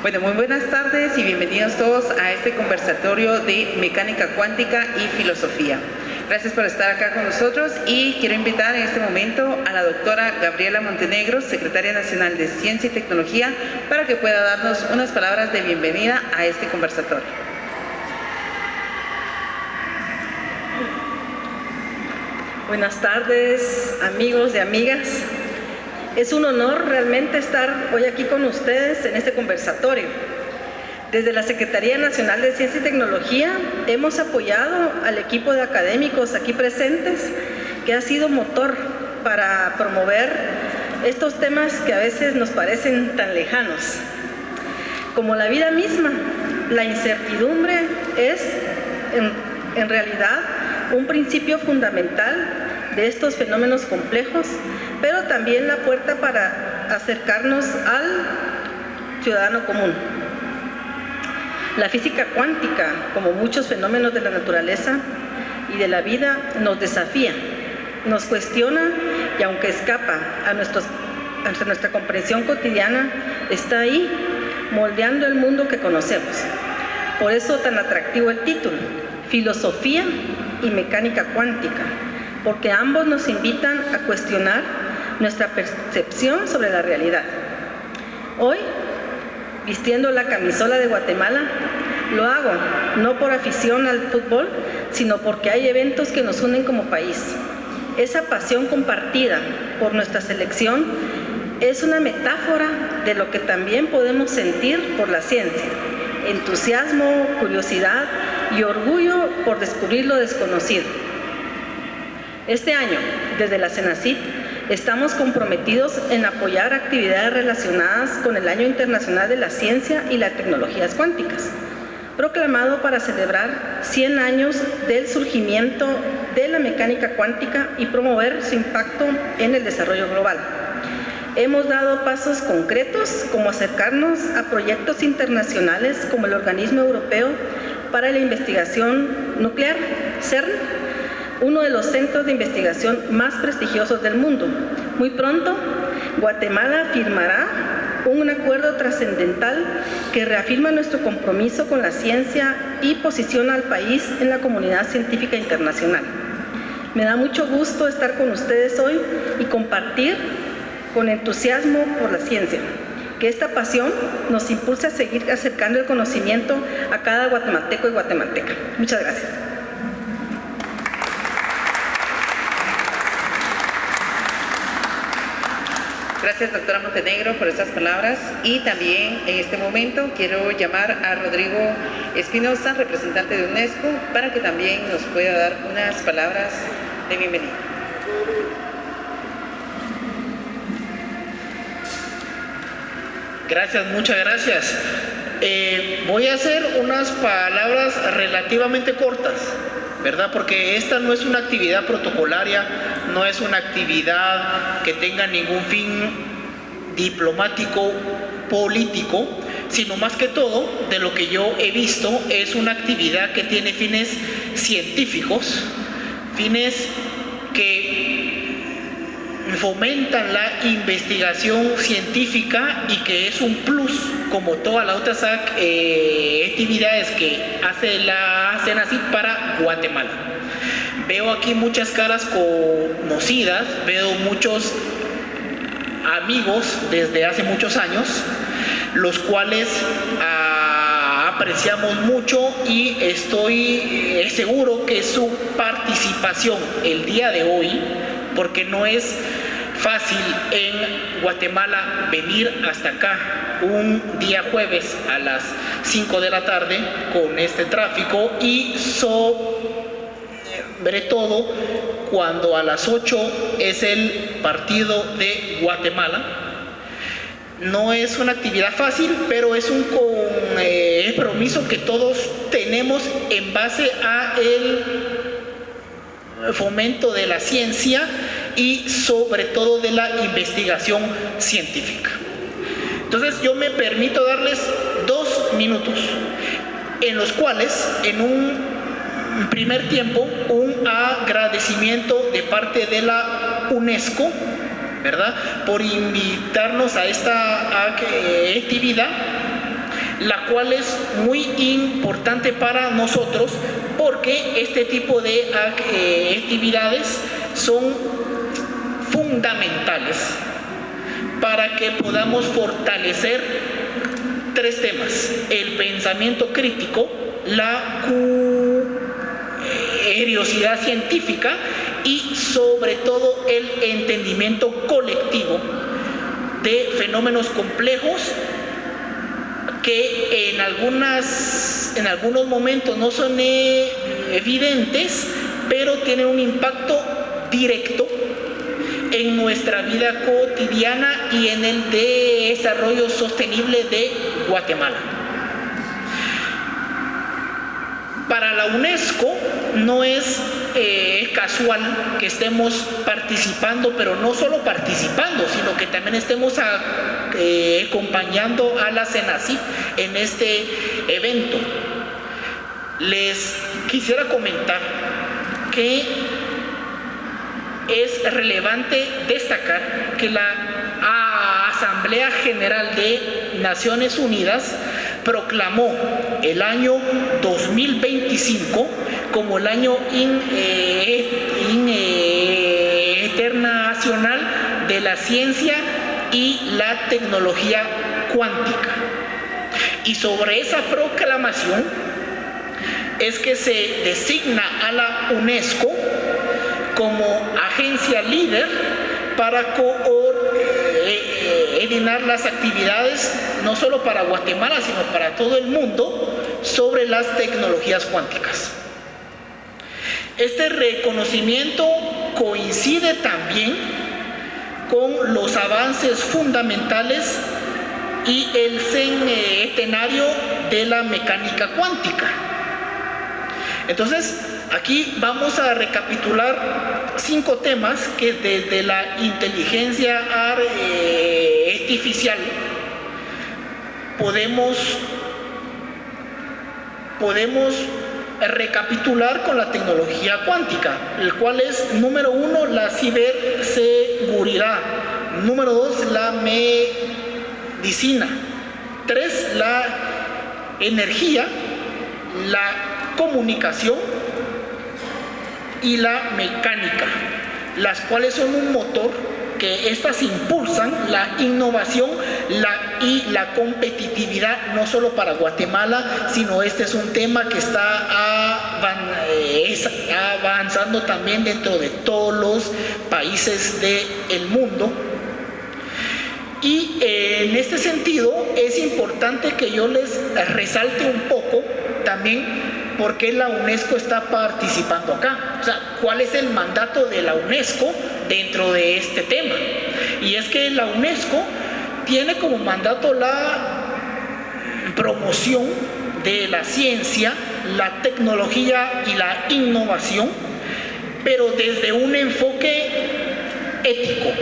Bueno, muy buenas tardes y bienvenidos todos a este conversatorio de mecánica cuántica y filosofía. Gracias por estar acá con nosotros y quiero invitar en este momento a la doctora Gabriela Montenegro, Secretaria Nacional de Ciencia y Tecnología, para que pueda darnos unas palabras de bienvenida a este conversatorio. Buenas tardes, amigos y amigas. Es un honor realmente estar hoy aquí con ustedes en este conversatorio. Desde la Secretaría Nacional de Ciencia y Tecnología hemos apoyado al equipo de académicos aquí presentes, que ha sido motor para promover estos temas que a veces nos parecen tan lejanos. Como la vida misma, la incertidumbre es en realidad un principio fundamental de estos fenómenos complejos, pero también la puerta para acercarnos al ciudadano común. La física cuántica, como muchos fenómenos de la naturaleza y de la vida, nos desafía, nos cuestiona y aunque escapa a nuestra comprensión cotidiana, está ahí moldeando el mundo que conocemos. Por eso tan atractivo el título, Filosofía y Mecánica Cuántica, porque ambos nos invitan a cuestionar nuestra percepción sobre la realidad. Hoy, vistiendo la camisola de Guatemala, lo hago no por afición al fútbol, sino porque hay eventos que nos unen como país. Esa pasión compartida por nuestra selección es una metáfora de lo que también podemos sentir por la ciencia: entusiasmo, curiosidad y orgullo por descubrir lo desconocido. Este año, desde la CENACYT, estamos comprometidos en apoyar actividades relacionadas con el Año Internacional de la Ciencia y las Tecnologías Cuánticas, proclamado para celebrar 100 años del surgimiento de la mecánica cuántica y promover su impacto en el desarrollo global. Hemos dado pasos concretos, como acercarnos a proyectos internacionales como el Organismo Europeo para la Investigación Nuclear, CERN, uno de los centros de investigación más prestigiosos del mundo. Muy pronto, Guatemala firmará un acuerdo trascendental que reafirma nuestro compromiso con la ciencia y posiciona al país en la comunidad científica internacional. Me da mucho gusto estar con ustedes hoy y compartir con entusiasmo por la ciencia. Que esta pasión nos impulse a seguir acercando el conocimiento a cada guatemalteco y guatemalteca. Muchas gracias. Gracias, doctora Montenegro, por estas palabras. Y también en este momento quiero llamar a Rodrigo Espinosa, representante de UNESCO, para que también nos pueda dar unas palabras de bienvenida. Gracias, muchas gracias. Voy a hacer unas palabras relativamente cortas, ¿verdad? Porque esta no es una actividad protocolaria, no es una actividad que tenga ningún fin diplomático, político, sino más que todo, de lo que yo he visto, es una actividad que tiene fines científicos, fines que fomentan la investigación científica y que es un plus, como todas las otras actividades que hace la CENACYT para Guatemala. Veo aquí muchas caras conocidas, veo muchos amigos desde hace muchos años, los cuales apreciamos mucho y estoy seguro que su participación el día de hoy, porque no es fácil en Guatemala venir hasta acá un día jueves a las 5 de la tarde con este tráfico y sobre todo cuando a las 8 es el partido de Guatemala. No es una actividad fácil, pero es un compromiso que todos tenemos en base a el fomento de la ciencia y sobre todo de la investigación científica. Entonces yo me permito darles 2 minutos en los cuales en un primer tiempo un agradecimiento de parte de la UNESCO, ¿verdad?, por invitarnos a esta actividad la cual es muy importante para nosotros porque este tipo de actividades son fundamentales para que podamos fortalecer tres temas: el pensamiento crítico, la curiosidad científica y sobre todo el entendimiento colectivo de fenómenos complejos que en algunos momentos no son evidentes, pero tienen un impacto directo en nuestra vida cotidiana y en el desarrollo sostenible de Guatemala. Para la UNESCO no es casual que estemos participando, pero no solo participando, sino que también estemos acompañando a la CENACYT en este evento. Les quisiera comentar que es relevante destacar que la Asamblea General de Naciones Unidas proclamó el año 2025 como el año internacional de la ciencia y la tecnología cuántica. Y sobre esa proclamación es que se designa a la UNESCO como agencia líder para coordinar las actividades, no solo para Guatemala, sino para todo el mundo, sobre las tecnologías cuánticas. Este reconocimiento coincide también con los avances fundamentales y el centenario de la mecánica cuántica. Entonces, aquí vamos a recapitular 5 temas que desde la inteligencia artificial podemos recapitular con la tecnología cuántica, el cual es: número 1, la ciberseguridad; número 2, la medicina; 3, la energía; la comunicación y la mecánica, las cuales son un motor que estas impulsan la innovación y la competitividad, no solo para Guatemala, sino este es un tema que está avanzando también dentro de todos los países del mundo. Y en este sentido es importante que yo les resalte un poco también por qué la UNESCO está participando acá. O sea, ¿cuál es el mandato de la UNESCO dentro de este tema? Y es que la UNESCO tiene como mandato la promoción de la ciencia, la tecnología y la innovación, pero desde un enfoque ético,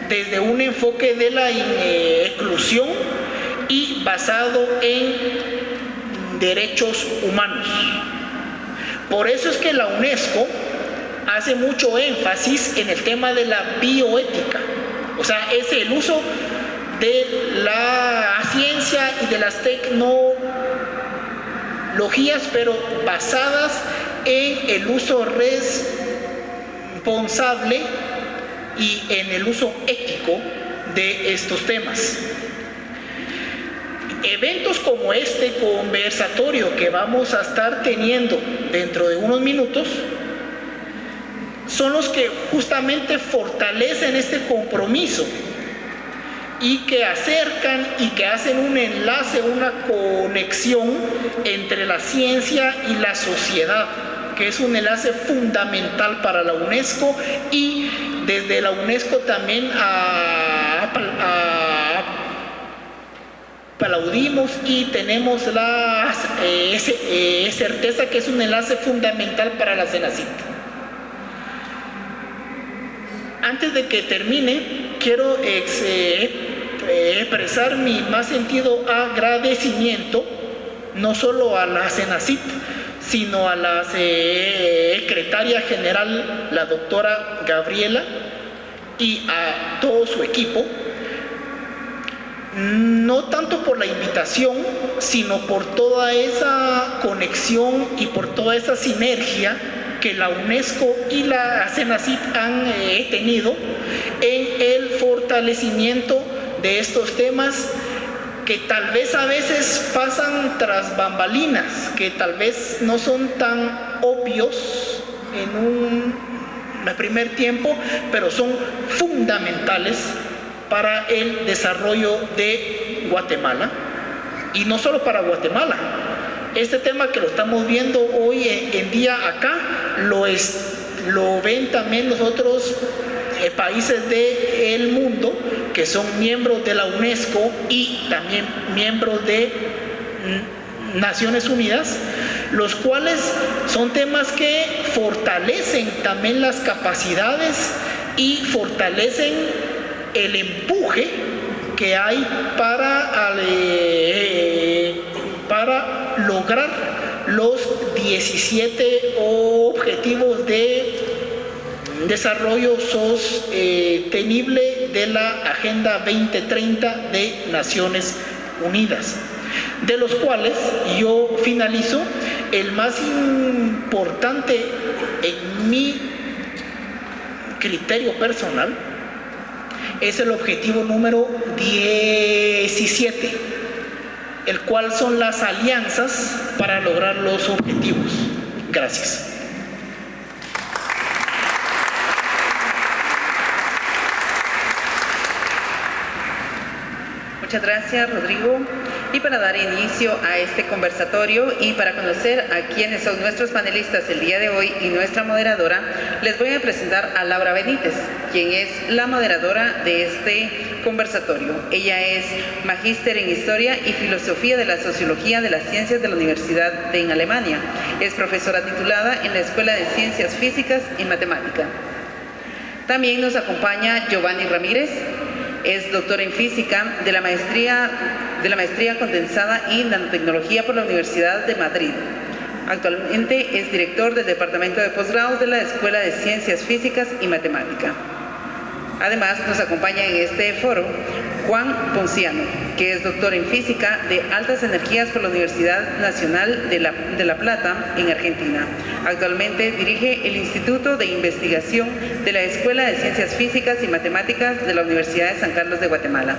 desde un enfoque de la inclusión y basado en derechos humanos. Por eso es que la UNESCO hace mucho énfasis en el tema de la bioética. O sea, es el uso de la ciencia y de las tecnologías, pero basadas en el uso responsable y en el uso ético de estos temas. Eventos como este conversatorio que vamos a estar teniendo dentro de unos minutos son los que justamente fortalecen este compromiso y que acercan y que hacen un enlace, una conexión entre la ciencia y la sociedad, que es un enlace fundamental para la UNESCO, y desde la UNESCO también aplaudimos y tenemos la certeza que es un enlace fundamental para la CENACYT. Antes de que termine, quiero expresar mi más sentido agradecimiento no solo a la CENACYT, sino a la secretaria general, la doctora Gabriela, y a todo su equipo, no tanto por la invitación, sino por toda esa conexión y por toda esa sinergia que la UNESCO y la CENACYT han tenido en el fortalecimiento de estos temas que tal vez a veces pasan tras bambalinas, que tal vez no son tan obvios en un primer tiempo, pero son fundamentales para el desarrollo de Guatemala, y no solo para Guatemala. Este tema que lo estamos viendo hoy en día acá, lo ven también los otros países del mundo que son miembros de la UNESCO y también miembros de Naciones Unidas, los cuales son temas que fortalecen también las capacidades y fortalecen el empuje que hay para lograr los 17 objetivos de desarrollo sostenible de la Agenda 2030 de Naciones Unidas, de los cuales yo finalizo. El más importante en mi criterio personal es el objetivo número 17, el cual son las alianzas para lograr los objetivos. Gracias. Muchas gracias, Rodrigo. Y para dar inicio a este conversatorio y para conocer a quienes son nuestros panelistas el día de hoy y nuestra moderadora, les voy a presentar a Laura Benítez, quien es la moderadora de este conversatorio. Ella es magíster en Historia y Filosofía de la Sociología de las Ciencias de la Universidad en Alemania. Es profesora titulada en la Escuela de Ciencias Físicas y Matemática. También nos acompaña Giovanni Ramírez. Es doctor en Física de la Maestría Condensada y Nanotecnología por la Universidad de Madrid. Actualmente es director del Departamento de Posgrados de la Escuela de Ciencias Físicas y Matemática. Además, nos acompaña en este foro Juan Ponciano, que es doctor en Física de Altas Energías por la Universidad Nacional de La Plata, en Argentina. Actualmente dirige el Instituto de Investigación de la Escuela de Ciencias Físicas y Matemáticas de la Universidad de San Carlos de Guatemala.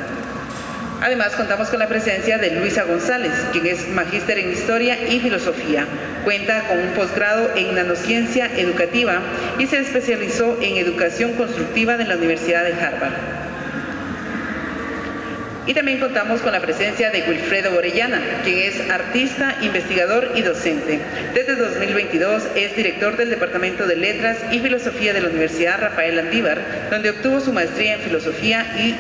Además, contamos con la presencia de Luisa González, quien es magíster en Historia y Filosofía. Cuenta con un posgrado en Nanociencia Educativa y se especializó en Educación Constructiva de la Universidad de Harvard. Y también contamos con la presencia de Wilfredo Orellana, quien es artista, investigador y docente. Desde 2022 es director del Departamento de Letras y Filosofía de la Universidad Rafael Andívar, donde obtuvo su maestría en Filosofía y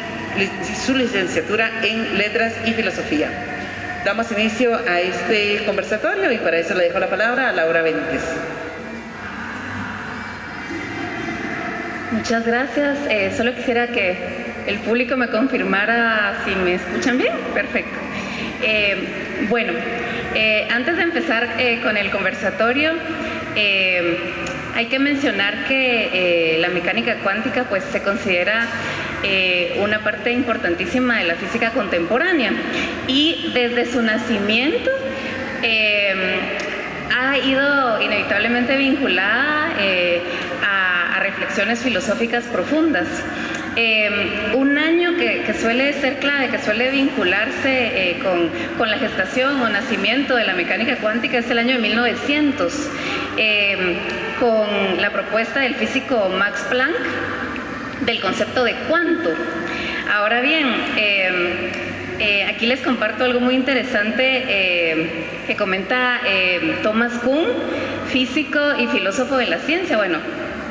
su licenciatura en Letras y Filosofía. Damos inicio a este conversatorio y para eso le dejo la palabra a Laura Benítez. Muchas gracias. Solo quisiera que el público me confirmara si me escuchan bien. Perfecto. Antes de empezar con el conversatorio, hay que mencionar que la mecánica cuántica pues, se considera una parte importantísima de la física contemporánea y desde su nacimiento ha ido inevitablemente vinculada a reflexiones filosóficas profundas. Un año que suele ser clave, que suele vincularse con la gestación o nacimiento de la mecánica cuántica es el año de 1900, con la propuesta del físico Max Planck del concepto de cuánto. Ahora bien, aquí les comparto algo muy interesante que comenta Thomas Kuhn, físico y filósofo de la ciencia,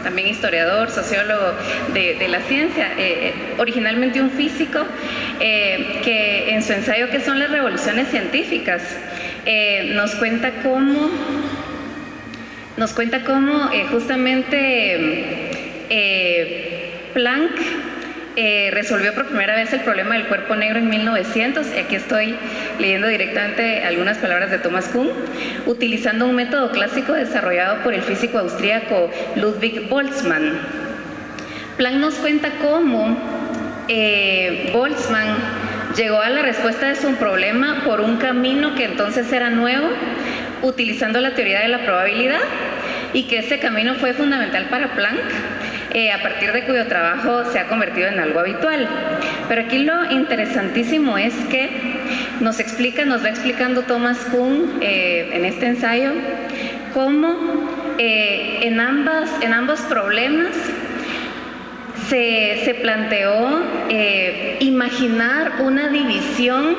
también historiador, sociólogo de la ciencia, originalmente un físico, que en su ensayo ¿Qué son las revoluciones científicas? Nos cuenta cómo justamente Planck resolvió por primera vez el problema del cuerpo negro en 1900, y aquí estoy leyendo directamente algunas palabras de Thomas Kuhn, utilizando un método clásico desarrollado por el físico austríaco Ludwig Boltzmann. Planck nos cuenta cómo Boltzmann llegó a la respuesta de su problema por un camino que entonces era nuevo, utilizando la teoría de la probabilidad, y que ese camino fue fundamental para Planck, a partir de cuyo trabajo se ha convertido en algo habitual. Pero aquí lo interesantísimo es que nos va explicando Thomas Kuhn en este ensayo cómo en ambos problemas se planteó imaginar una división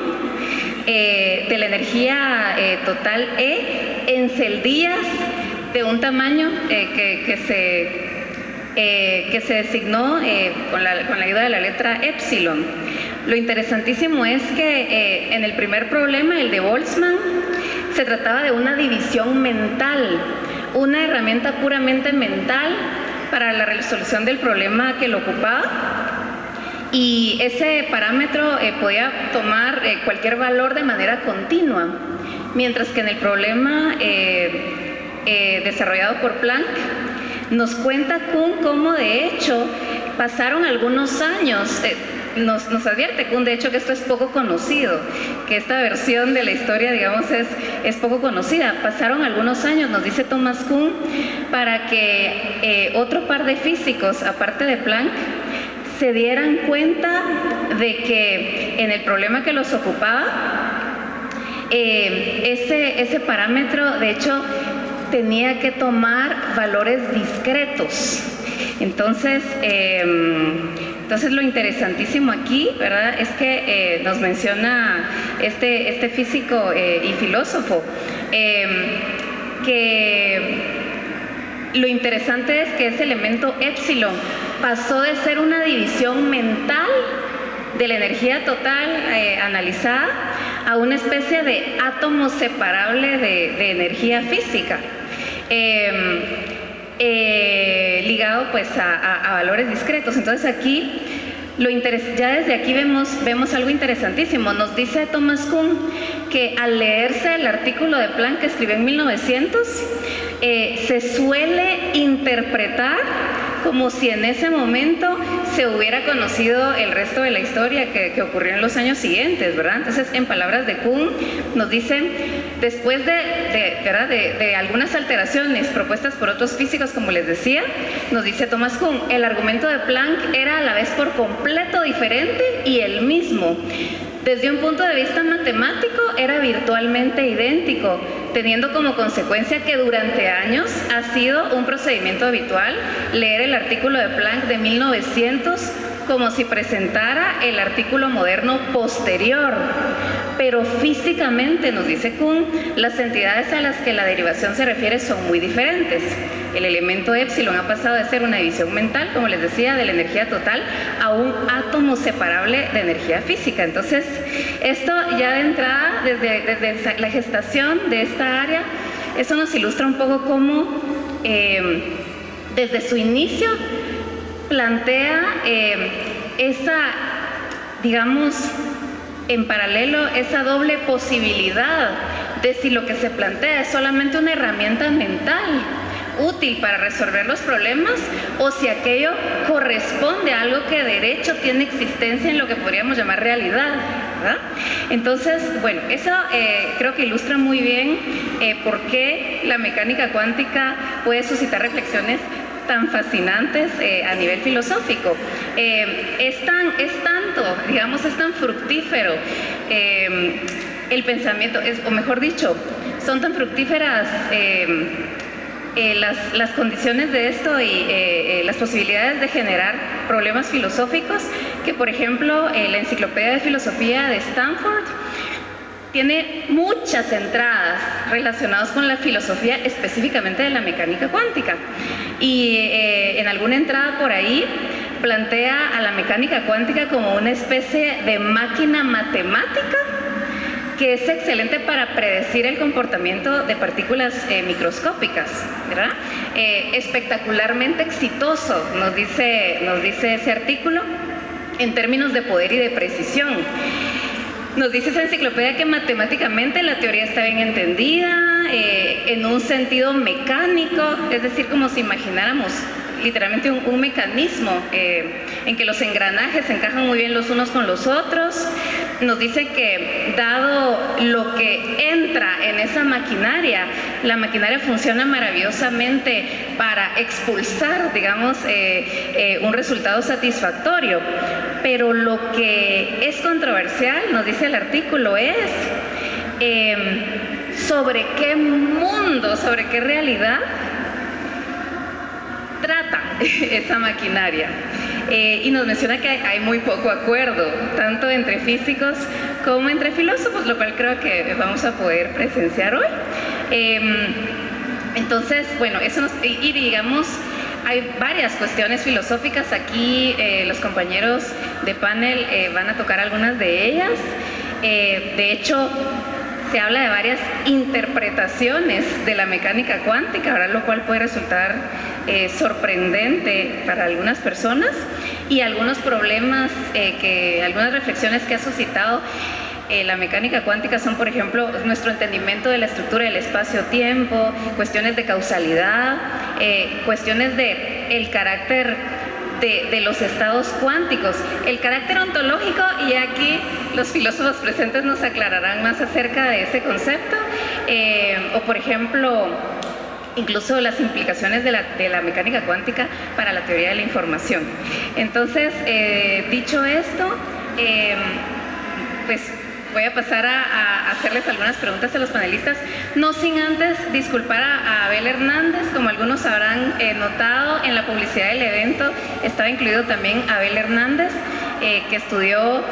de la energía total E en celdillas de un tamaño que se designó con la ayuda de la letra epsilon. Lo interesantísimo es que en el primer problema, el de Boltzmann, se trataba de una división mental, una herramienta puramente mental para la resolución del problema que lo ocupaba, y ese parámetro podía tomar cualquier valor de manera continua, mientras que en el problema desarrollado por Planck nos cuenta Kuhn cómo de hecho pasaron algunos años. Nos advierte Kuhn, de hecho, que esto es poco conocido, que esta versión de la historia, digamos, es poco conocida. Pasaron algunos años, nos dice Thomas Kuhn, para que otro par de físicos, aparte de Planck, se dieran cuenta de que en el problema que los ocupaba, ese parámetro, de hecho, tenía que tomar valores discretos. Entonces lo interesantísimo aquí, ¿verdad?, es que nos menciona este físico y filósofo que lo interesante es que ese elemento epsilon pasó de ser una división mental de la energía total analizada a una especie de átomo separable de energía física. Ligado pues a valores discretos. Entonces aquí ya desde aquí vemos algo interesantísimo. Nos dice Thomas Kuhn que al leerse el artículo de Planck que escribió en 1900 se suele interpretar como si en ese momento se hubiera conocido el resto de la historia que ocurrió en los años siguientes, ¿verdad? Entonces, en palabras de Kuhn, nos dicen, después de algunas alteraciones propuestas por otros físicos, como les decía, nos dice Thomas Kuhn, el argumento de Planck era a la vez por completo diferente y el mismo. Desde un punto de vista matemático era virtualmente idéntico, teniendo como consecuencia que durante años ha sido un procedimiento habitual leer el artículo de Planck de 1900 como si presentara el artículo moderno posterior. Pero físicamente, nos dice Kuhn, las entidades a las que la derivación se refiere son muy diferentes. El elemento epsilon ha pasado de ser una división mental, como les decía, de la energía total a un átomo separable de energía física. Entonces, esto ya de entrada, desde la gestación de esta área, eso nos ilustra un poco cómo desde su inicio plantea digamos, en paralelo, esa doble posibilidad de si lo que se plantea es solamente una herramienta mental útil para resolver los problemas o si aquello corresponde a algo que de derecho tiene existencia en lo que podríamos llamar realidad, ¿verdad? Entonces, bueno, eso creo que ilustra muy bien por qué la mecánica cuántica puede suscitar reflexiones tan fascinantes a nivel filosófico. Es tan fructífero el pensamiento, o mejor dicho, son tan fructíferas las condiciones de esto y las posibilidades de generar problemas filosóficos que, por ejemplo, la Enciclopedia de Filosofía de Stanford tiene muchas entradas relacionadas con la filosofía, específicamente de la mecánica cuántica. Y en alguna entrada por ahí plantea a la mecánica cuántica como una especie de máquina matemática que es excelente para predecir el comportamiento de partículas microscópicas, ¿verdad? Espectacularmente exitoso, nos dice ese artículo, en términos de poder y de precisión. Nos dice esa enciclopedia que matemáticamente la teoría está bien entendida, en un sentido mecánico, es decir, como si imagináramos literalmente un mecanismo en que los engranajes se encajan muy bien los unos con los otros. Nos dice que dado lo que entra en esa maquinaria, la maquinaria funciona maravillosamente para expulsar, digamos, un resultado satisfactorio. Pero lo que es controversial, nos dice el artículo, es sobre qué mundo, sobre qué realidad trata esa maquinaria. Y nos menciona que hay muy poco acuerdo, tanto entre físicos como entre filósofos, lo cual creo que vamos a poder presenciar hoy. Entonces, bueno, eso y digamos, hay varias cuestiones filosóficas aquí, los compañeros de panel van a tocar algunas de ellas. De hecho, se habla de varias interpretaciones de la mecánica cuántica, ahora lo cual puede resultar sorprendente para algunas personas, y algunos problemas, algunas reflexiones que ha suscitado la mecánica cuántica son, por ejemplo, nuestro entendimiento de la estructura del espacio-tiempo, cuestiones de causalidad, cuestiones de el carácter de los estados cuánticos, el carácter ontológico, y aquí los filósofos presentes nos aclararán más acerca de ese concepto, o por ejemplo, incluso las implicaciones de la mecánica cuántica para la teoría de la información. Entonces, dicho esto, pues voy a pasar a hacerles algunas preguntas a los panelistas, no sin antes disculpar a Abel Hernández. Como algunos habrán notado, en la publicidad del evento estaba incluido también Abel Hernández, que estudió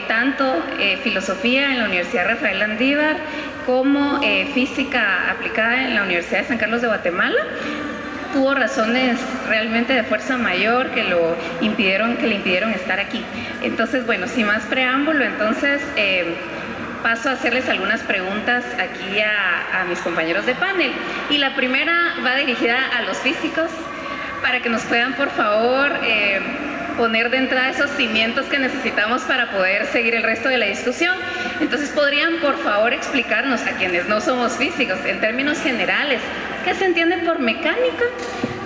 tanto filosofía en la Universidad Rafael Landívar como física aplicada en la Universidad de San Carlos de Guatemala. Tuvo razones realmente de fuerza mayor que le impidieron estar aquí. Entonces, bueno, sin más preámbulo, entonces paso a hacerles algunas preguntas aquí a mis compañeros de panel. Y la primera va dirigida a los físicos, para que nos puedan, por favor, poner de entrada esos cimientos que necesitamos para poder seguir el resto de la discusión. Entonces, ¿podrían, por favor, explicarnos a quienes no somos físicos, en términos generales, qué se entiende por mecánica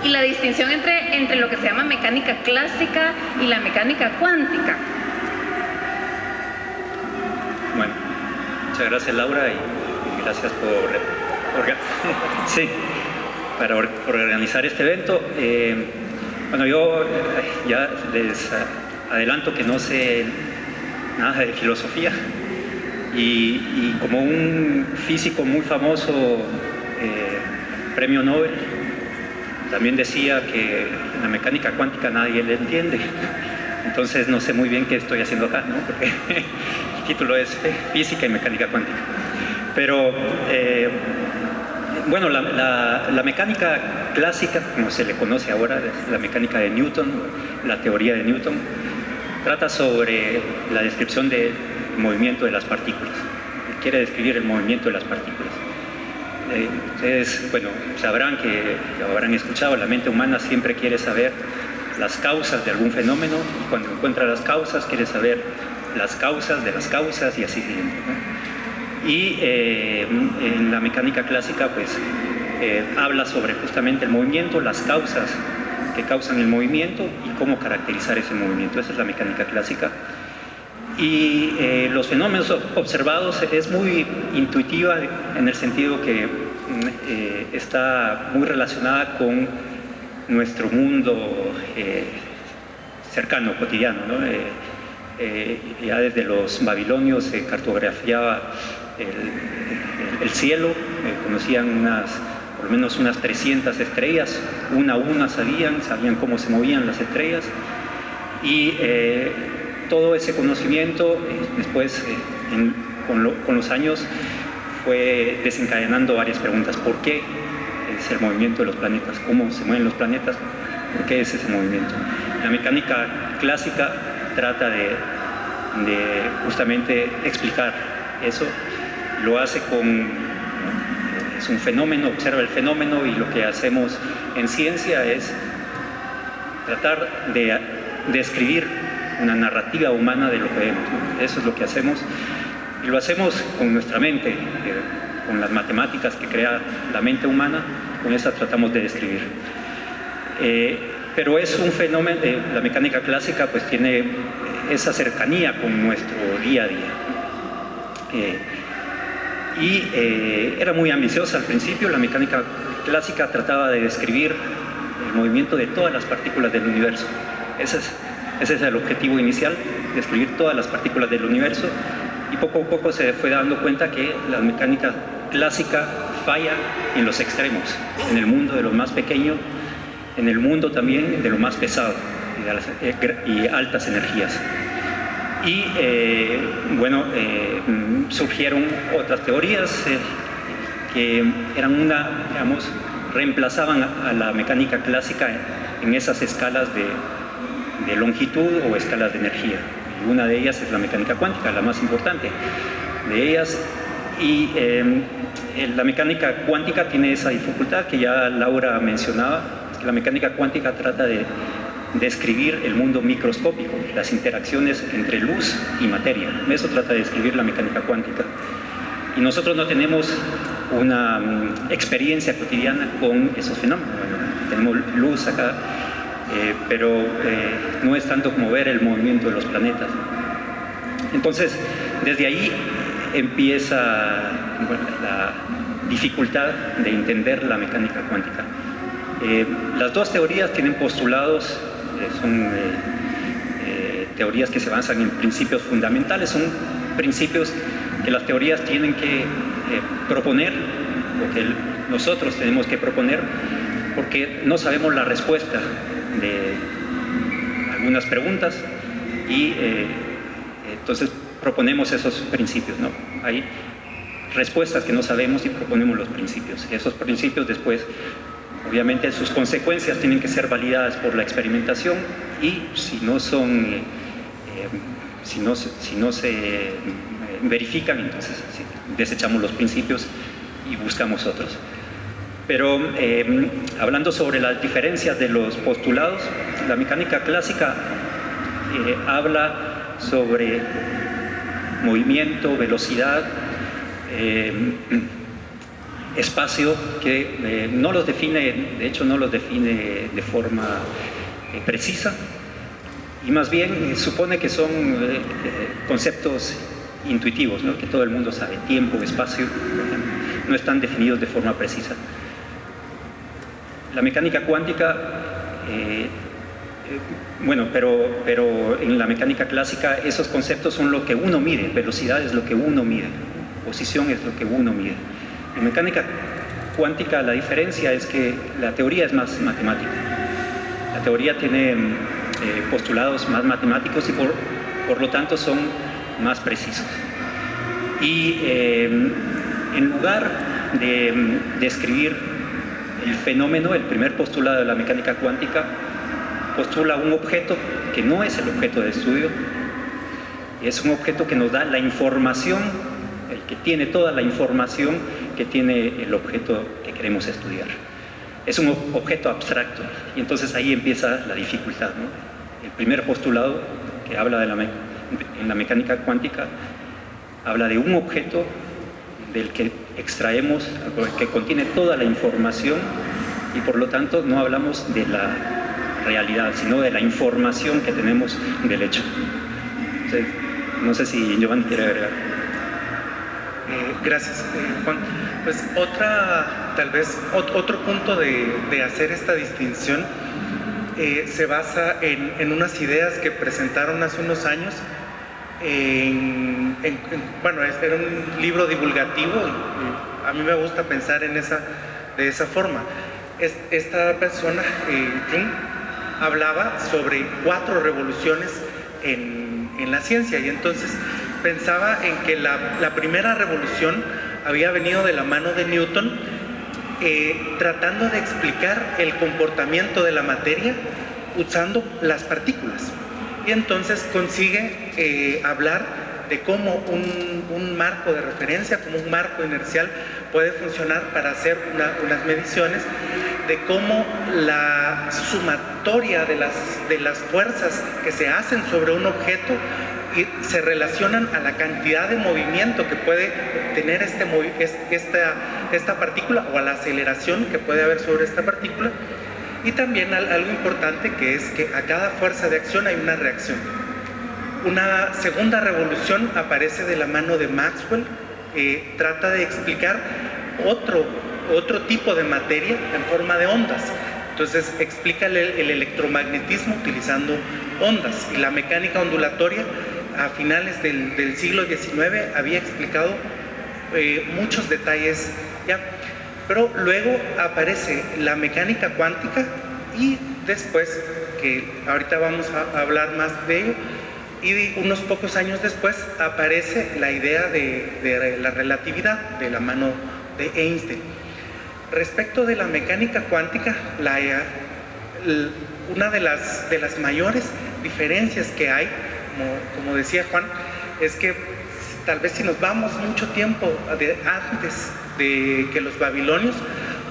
y la distinción entre lo que se llama mecánica clásica y la mecánica cuántica? Bueno, muchas gracias, Laura, y gracias por organizar este evento. Bueno, yo ya les adelanto que no sé nada de filosofía, y como un físico muy famoso, premio Nobel, también decía que la mecánica cuántica nadie le entiende. Entonces no sé muy bien qué estoy haciendo acá, ¿no? Porque el título es Física y Mecánica Cuántica. Pero bueno, la mecánica clásica, como se le conoce ahora, es la mecánica de Newton, la teoría de Newton, trata sobre la descripción del movimiento de las partículas. Quiere describir el movimiento de las partículas. Ustedes, bueno, sabrán que habrán escuchado, la mente humana siempre quiere saber las causas de algún fenómeno, y cuando encuentra las causas quiere saber las causas de las causas, y así siguiente, ¿no? Y en la mecánica clásica, pues, habla sobre justamente el movimiento, las causas que causan el movimiento y cómo caracterizar ese movimiento. Esa es la mecánica clásica. Y los fenómenos observados es muy intuitiva, en el sentido que está muy relacionada con nuestro mundo cercano, cotidiano, ¿no? Ya desde los babilonios se cartografiaba el cielo, conocían por lo menos unas 300 estrellas, una a una sabían cómo se movían las estrellas, y todo ese conocimiento después, con los años, fue desencadenando varias preguntas. ¿Por qué es el movimiento de los planetas? ¿Cómo se mueven los planetas? ¿Por qué es ese movimiento? La mecánica clásica trata de justamente explicar eso. Lo hace es un fenómeno, observa el fenómeno, y lo que hacemos en ciencia es tratar de describir una narrativa humana de lo que vemos, ¿no? Eso es lo que hacemos, y lo hacemos con nuestra mente, con las matemáticas que crea la mente humana. Con esas tratamos de describir. pero es un fenómeno, la mecánica clásica pues tiene esa cercanía con nuestro día a día. Era muy ambiciosa al principio. La mecánica clásica trataba de describir el movimiento de todas las partículas del universo. Ese es el objetivo inicial, describir todas las partículas del universo, y poco a poco se fue dando cuenta que la mecánica clásica falla en los extremos, en el mundo de lo más pequeño, en el mundo también de lo más pesado y altas energías. Y surgieron otras teorías que eran reemplazaban a la mecánica clásica en esas escalas de longitud o escalas de energía. Y una de ellas es la mecánica cuántica, la más importante de ellas. Y la mecánica cuántica tiene esa dificultad que ya Laura mencionaba. La mecánica cuántica trata de describir el mundo microscópico, las interacciones entre luz y materia. Eso trata de describir la mecánica cuántica. Y nosotros no tenemos una experiencia cotidiana con esos fenómenos. Bueno, tenemos luz acá, pero no es tanto como ver el movimiento de los planetas. Entonces, desde ahí empieza la dificultad de entender la mecánica cuántica. Las dos teorías tienen postulados, son teorías que se basan en principios fundamentales, son principios que las teorías tienen que proponer, o que nosotros tenemos que proponer, porque no sabemos la respuesta de algunas preguntas, y entonces proponemos esos principios, ¿no? Hay respuestas que no sabemos y proponemos los principios. Esos principios después, obviamente, sus consecuencias tienen que ser validadas por la experimentación, y si no se verifican, entonces sí, desechamos los principios y buscamos otros. Pero hablando sobre las diferencias de los postulados, la mecánica clásica habla sobre movimiento, velocidad, espacio, que no los define, de hecho no los define de forma precisa, y más bien supone que son conceptos intuitivos, ¿no? Que todo el mundo sabe. Tiempo, espacio, no están definidos de forma precisa. La mecánica cuántica, pero en la mecánica clásica esos conceptos son lo que uno mide. Velocidad es lo que uno mide, posición es lo que uno mide. En mecánica cuántica la diferencia es que la teoría es más matemática. La teoría tiene postulados más matemáticos y por lo tanto son más precisos. Y en lugar de describir el fenómeno, el primer postulado de la mecánica cuántica postula un objeto que no es el objeto de estudio, es un objeto que nos da la información, el que tiene toda la información que tiene el objeto que queremos estudiar. Es un objeto abstracto, y entonces ahí empieza la dificultad, ¿no? El primer postulado que habla en la mecánica cuántica habla de un objeto del que extraemos, que contiene toda la información, y por lo tanto no hablamos de la realidad, sino de la información que tenemos del hecho. Entonces, no sé si Giovanni quiere agregar. Gracias, Juan. Pues otro punto de hacer esta distinción se basa en unas ideas que presentaron hace unos años. Era un libro divulgativo, y a mí me gusta pensar de esa forma. Esta persona, Jung, hablaba sobre 4 revoluciones en la ciencia, y entonces pensaba en que la primera revolución había venido de la mano de Newton, tratando de explicar el comportamiento de la materia usando las partículas. Y entonces consigue hablar de cómo un marco de referencia, como un marco inercial, puede funcionar para hacer unas mediciones, de cómo la sumatoria de las fuerzas que se hacen sobre un objeto se relacionan a la cantidad de movimiento que puede tener esta partícula, o a la aceleración que puede haber sobre esta partícula. Y también algo importante, que es que a cada fuerza de acción hay una reacción. Una segunda revolución aparece de la mano de Maxwell, trata de explicar otro tipo de materia en forma de ondas. Entonces explica el electromagnetismo utilizando ondas, y la mecánica ondulatoria a finales del siglo XIX había explicado muchos detalles ya. Pero luego aparece la mecánica cuántica, y después, que ahorita vamos a hablar más de ello, y unos pocos años después aparece la idea de la relatividad de la mano de Einstein. Respecto de la mecánica cuántica, una de las mayores diferencias que hay, como decía Juan, es que tal vez si nos vamos mucho tiempo antes de que los babilonios,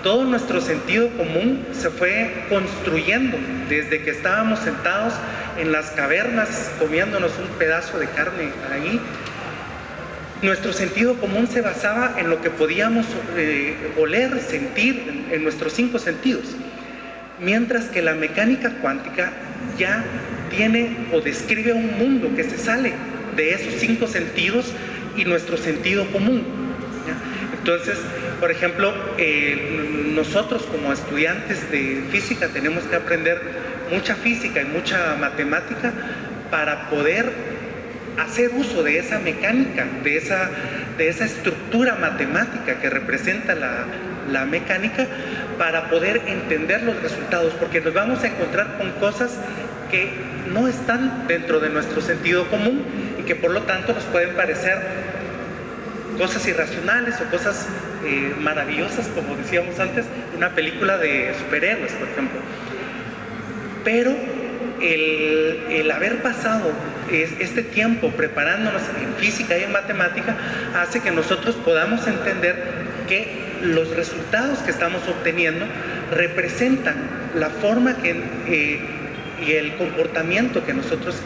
todo nuestro sentido común se fue construyendo desde que estábamos sentados en las cavernas comiéndonos un pedazo de carne ahí. Nuestro sentido común se basaba en lo que podíamos oler, sentir, en nuestros 5 sentidos. Mientras que la mecánica cuántica ya tiene o describe un mundo que se sale de esos 5 sentidos y nuestro sentido común, ¿ya? Entonces, por ejemplo, nosotros como estudiantes de física tenemos que aprender mucha física y mucha matemática para poder hacer uso de esa mecánica, de esa estructura matemática que representa la mecánica, para poder entender los resultados, porque nos vamos a encontrar con cosas que no están dentro de nuestro sentido común y que por lo tanto nos pueden parecer cosas irracionales o cosas maravillosas, como decíamos antes, una película de superhéroes, por ejemplo. Pero el haber pasado este tiempo preparándonos en física y en matemática hace que nosotros podamos entender que los resultados que estamos obteniendo representan la forma y el comportamiento que nosotros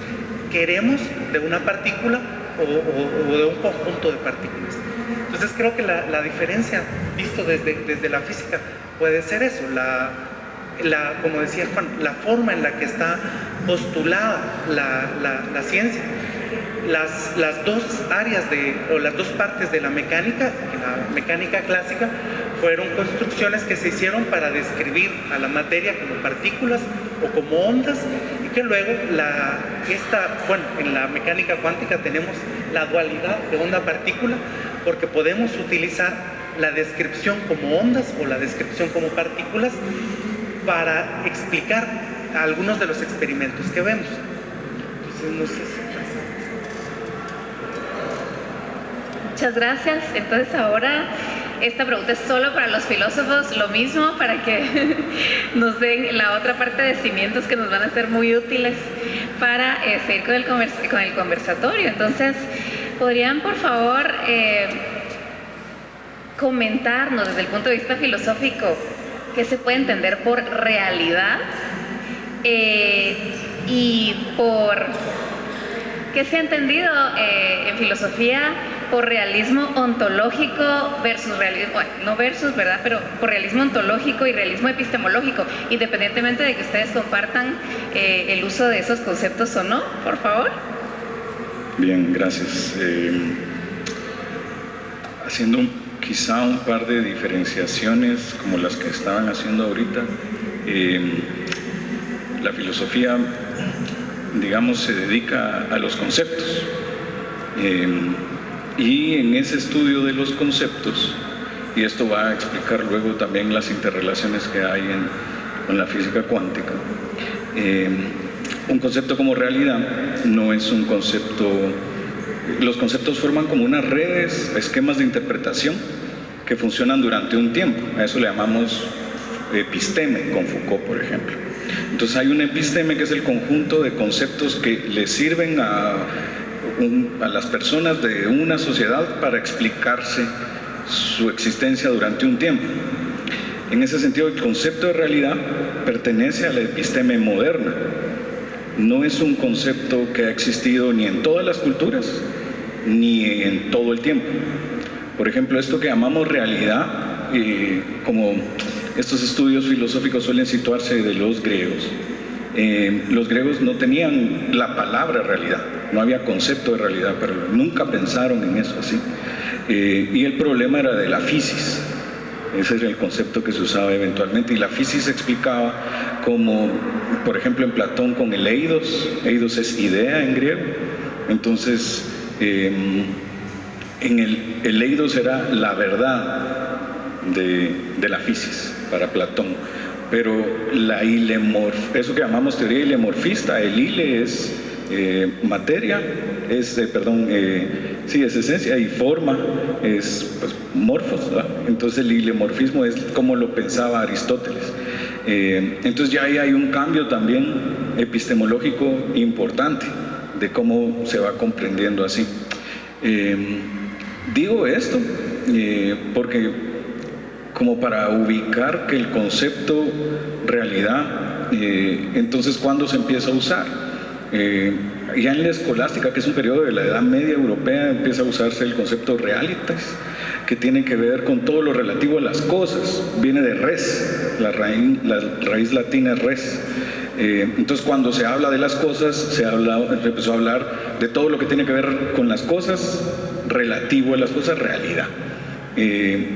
queremos de una partícula o de un conjunto de partículas. Entonces creo que la diferencia, visto desde la física, puede ser eso, como decía Juan, la forma en la que está postulada la ciencia. Las dos áreas o las dos partes de la mecánica clásica, fueron construcciones que se hicieron para describir a la materia como partículas o como ondas, y que luego en la mecánica cuántica tenemos la dualidad de onda-partícula, porque podemos utilizar la descripción como ondas o la descripción como partículas para explicar algunos de los experimentos que vemos. Entonces, no sé si... Muchas gracias. Entonces ahora esta pregunta es solo para los filósofos, lo mismo para que nos den la otra parte de cimientos que nos van a ser muy útiles para seguir con el conversatorio. Entonces, ¿podrían por favor comentarnos desde el punto de vista filosófico qué se puede entender por realidad y por qué se ha entendido en filosofía por realismo ontológico versus realismo, bueno, no versus, ¿verdad? Pero por realismo ontológico y realismo epistemológico, independientemente de que ustedes compartan el uso de esos conceptos o no, por favor. Bien, gracias. Haciendo quizá un par de diferenciaciones como las que estaban haciendo ahorita, la filosofía, digamos, se dedica a los conceptos. Y en ese estudio de los conceptos, y esto va a explicar luego también las interrelaciones que hay con la física cuántica, un concepto como realidad no es un concepto. Los conceptos forman como unas redes, esquemas de interpretación que funcionan durante un tiempo. A eso le llamamos episteme, con Foucault, por ejemplo. Entonces hay un episteme que es el conjunto de conceptos que le sirven a las personas de una sociedad para explicarse su existencia durante un tiempo. En ese sentido, el concepto de realidad pertenece a la episteme moderna. No es un concepto que ha existido ni en todas las culturas, ni en todo el tiempo. Por ejemplo, esto que llamamos realidad, como Estos estudios filosóficos suelen situarse de los griegos. Los griegos no tenían la palabra realidad, no había concepto de realidad, pero nunca pensaron en eso así. Y el problema era de la physis. Ese era el concepto que se usaba eventualmente, y la physis se explicaba como, por ejemplo, en Platón con el eidos. Eidos es idea en griego. Entonces, en el eidos era la verdad de la physis para Platón. Pero eso que llamamos teoría ilemorfista, el ile es materia, es esencia, y forma es pues, morfos, ¿verdad? Entonces el ilemorfismo es como lo pensaba Aristóteles. Entonces ya ahí hay un cambio también epistemológico importante de cómo se va comprendiendo así. Digo esto porque como para ubicar que el concepto realidad, entonces ¿cuándo se empieza a usar? Ya en la escolástica, que es un periodo de la Edad Media Europea, empieza a usarse el concepto realitas, que tiene que ver con todo lo relativo a las cosas. Viene de res, la raíz latina es res. Entonces cuando se habla de las cosas, se empezó a hablar de todo lo que tiene que ver con las cosas, relativo a las cosas, realidad.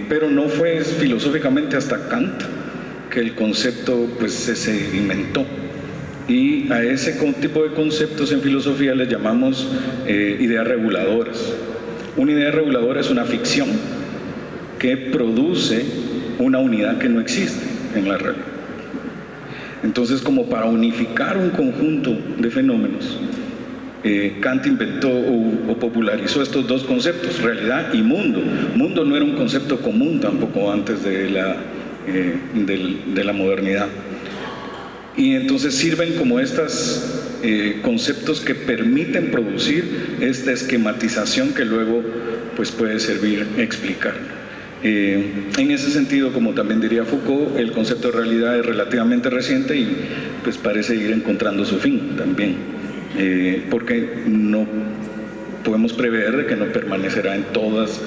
Pero no fue filosóficamente hasta Kant que el concepto pues, se sedimentó. Y a ese tipo de conceptos en filosofía les llamamos ideas reguladoras. Una idea reguladora es una ficción que produce una unidad que no existe en la realidad. Entonces, como para unificar un conjunto de fenómenos, Kant inventó o popularizó estos dos conceptos, realidad y mundo. Mundo no era un concepto común tampoco antes de la modernidad. Y entonces sirven como estos conceptos que permiten producir esta esquematización que luego pues, puede servir explicar. En ese sentido, como también diría Foucault, el concepto de realidad es relativamente reciente y pues parece ir encontrando su fin también. Porque no podemos prever que no permanecerá en todas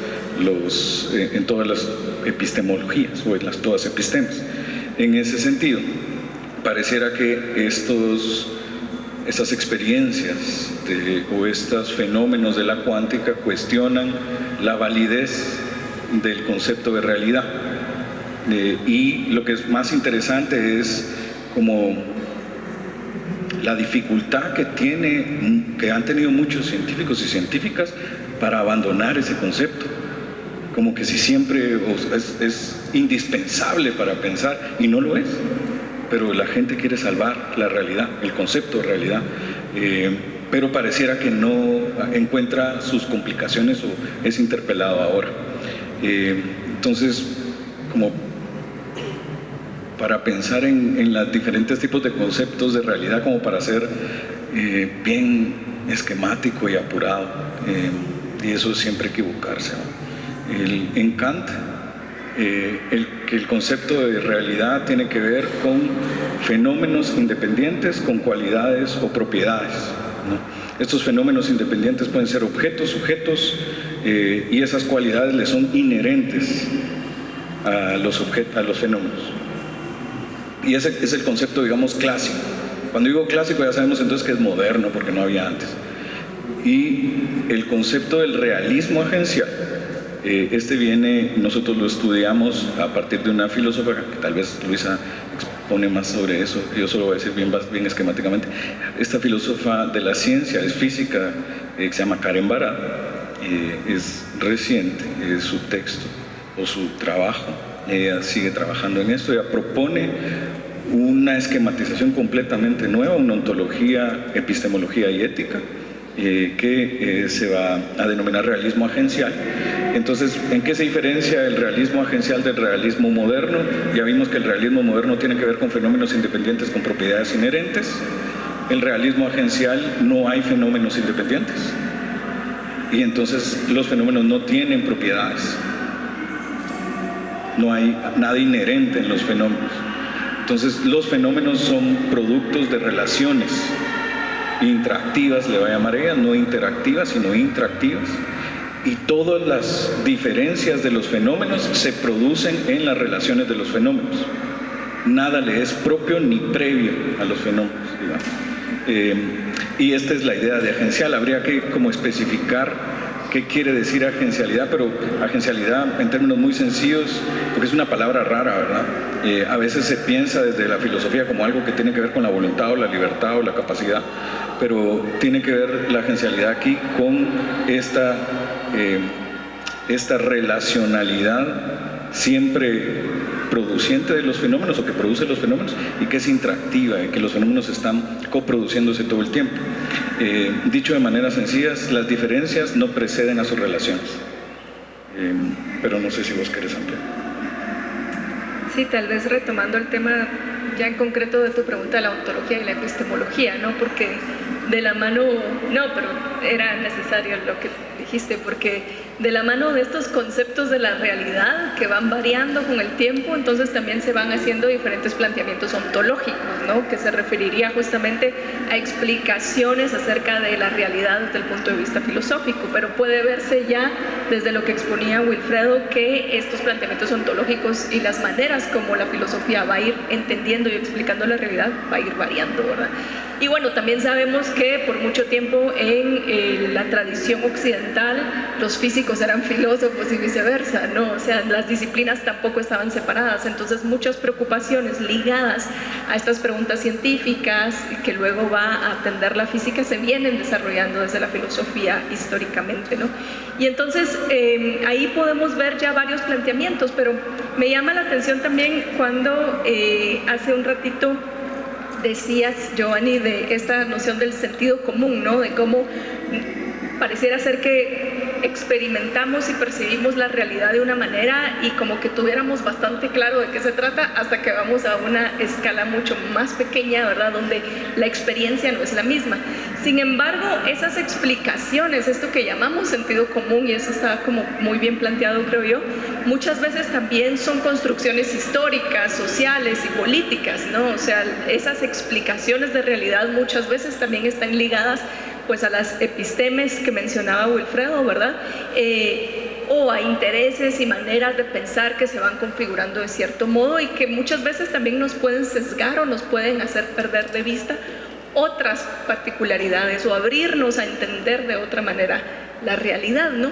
las epistemologías o en todas epistemas. En ese sentido, pareciera que estas experiencias o estos fenómenos de la cuántica cuestionan la validez del concepto de realidad. Y lo que es más interesante es como la dificultad que han tenido muchos científicos y científicas para abandonar ese concepto. Como que si siempre es indispensable para pensar, y no lo es, pero la gente quiere salvar la realidad, el concepto de realidad, pero pareciera que no encuentra sus complicaciones o es interpelado ahora. Entonces, como para pensar en los diferentes tipos de conceptos de realidad, como para ser bien esquemático y apurado, y eso es siempre equivocarse, ¿no? En Kant, el concepto de realidad tiene que ver con fenómenos independientes con cualidades o propiedades, ¿no? Estos fenómenos independientes pueden ser objetos, sujetos, y esas cualidades le son inherentes a los fenómenos. Y ese es el concepto, digamos, clásico. Cuando digo clásico ya sabemos entonces que es moderno, porque no había antes. Y el concepto del realismo agencial, nosotros lo estudiamos a partir de una filósofa, que tal vez Luisa expone más sobre eso, yo solo voy a decir bien esquemáticamente. Esta filósofa de la ciencia es física, que se llama Karen Barad, es reciente, es su texto o su trabajo. Ella sigue trabajando en esto, ella propone una esquematización completamente nueva, una ontología, epistemología y ética, que se va a denominar realismo agencial. Entonces, ¿en qué se diferencia el realismo agencial del realismo moderno? Ya vimos que el realismo moderno tiene que ver con fenómenos independientes con propiedades inherentes. El realismo agencial no hay fenómenos independientes, y entonces los fenómenos no tienen propiedades. No hay nada inherente en los fenómenos. Entonces los fenómenos son productos de relaciones interactivas, le va a llamar ella, no interactivas sino interactivas, y todas las diferencias de los fenómenos se producen en las relaciones de los fenómenos. Nada le es propio ni previo a los fenómenos, digamos. Y esta es la idea de agencial. Habría que como especificar qué quiere decir agencialidad, pero agencialidad en términos muy sencillos, porque es una palabra rara, ¿verdad? A veces se piensa desde la filosofía como algo que tiene que ver con la voluntad o la libertad o la capacidad, pero tiene que ver la agencialidad aquí con esta relacionalidad siempre produciente de los fenómenos o que produce los fenómenos y que es interactiva, que los fenómenos están coproduciéndose todo el tiempo. Dicho de manera sencilla, las diferencias no preceden a sus relaciones. Pero no sé si vos querés ampliar. Sí, tal vez retomando el tema ya en concreto de tu pregunta de la ontología y la epistemología, ¿no? Porque de la mano, no, pero era necesario lo que dijiste, porque de la mano de estos conceptos de la realidad que van variando con el tiempo, entonces también se van haciendo diferentes planteamientos ontológicos, ¿no? Que se referiría justamente a explicaciones acerca de la realidad desde el punto de vista filosófico, pero puede verse ya desde lo que exponía Wilfredo que estos planteamientos ontológicos y las maneras como la filosofía va a ir entendiendo y explicando la realidad va a ir variando, ¿verdad? Y bueno, también sabemos que por mucho tiempo en la tradición occidental los físicos eran filósofos y viceversa, ¿no? O sea, las disciplinas tampoco estaban separadas, entonces muchas preocupaciones ligadas a estas preguntas científicas que luego va a atender la física se vienen desarrollando desde la filosofía históricamente, ¿no? Y entonces ahí podemos ver ya varios planteamientos, pero me llama la atención también cuando hace un ratito decías, Giovanni, de esta noción del sentido común, ¿no? De cómo pareciera ser que experimentamos y percibimos la realidad de una manera y como que tuviéramos bastante claro de qué se trata hasta que vamos a una escala mucho más pequeña, ¿verdad? Donde la experiencia no es la misma. Sin embargo, esas explicaciones, esto que llamamos sentido común, y eso está como muy bien planteado, creo yo, muchas veces también son construcciones históricas, sociales y políticas, ¿no? O sea, esas explicaciones de realidad muchas veces también están ligadas pues a las epistemes que mencionaba Wilfredo, ¿verdad? O a intereses y maneras de pensar que se van configurando de cierto modo y que muchas veces también nos pueden sesgar o nos pueden hacer perder de vista otras particularidades o abrirnos a entender de otra manera la realidad, ¿no?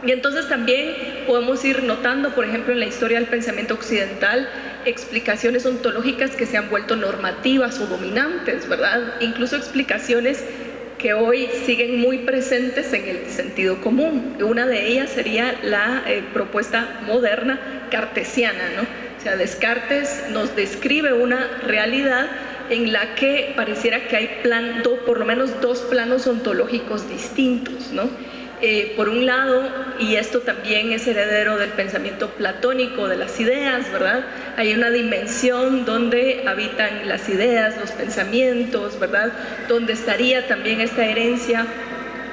Y entonces también podemos ir notando, por ejemplo, en la historia del pensamiento occidental, explicaciones ontológicas que se han vuelto normativas o dominantes, ¿verdad? Incluso explicaciones que hoy siguen muy presentes en el sentido común. Una de ellas sería la propuesta moderna cartesiana, ¿no? O sea, Descartes nos describe una realidad en la que pareciera que hay por lo menos dos planos ontológicos distintos, ¿no? Por un lado, y esto también es heredero del pensamiento platónico de las ideas, ¿verdad? Hay una dimensión donde habitan las ideas, los pensamientos, ¿verdad? Donde estaría también esta herencia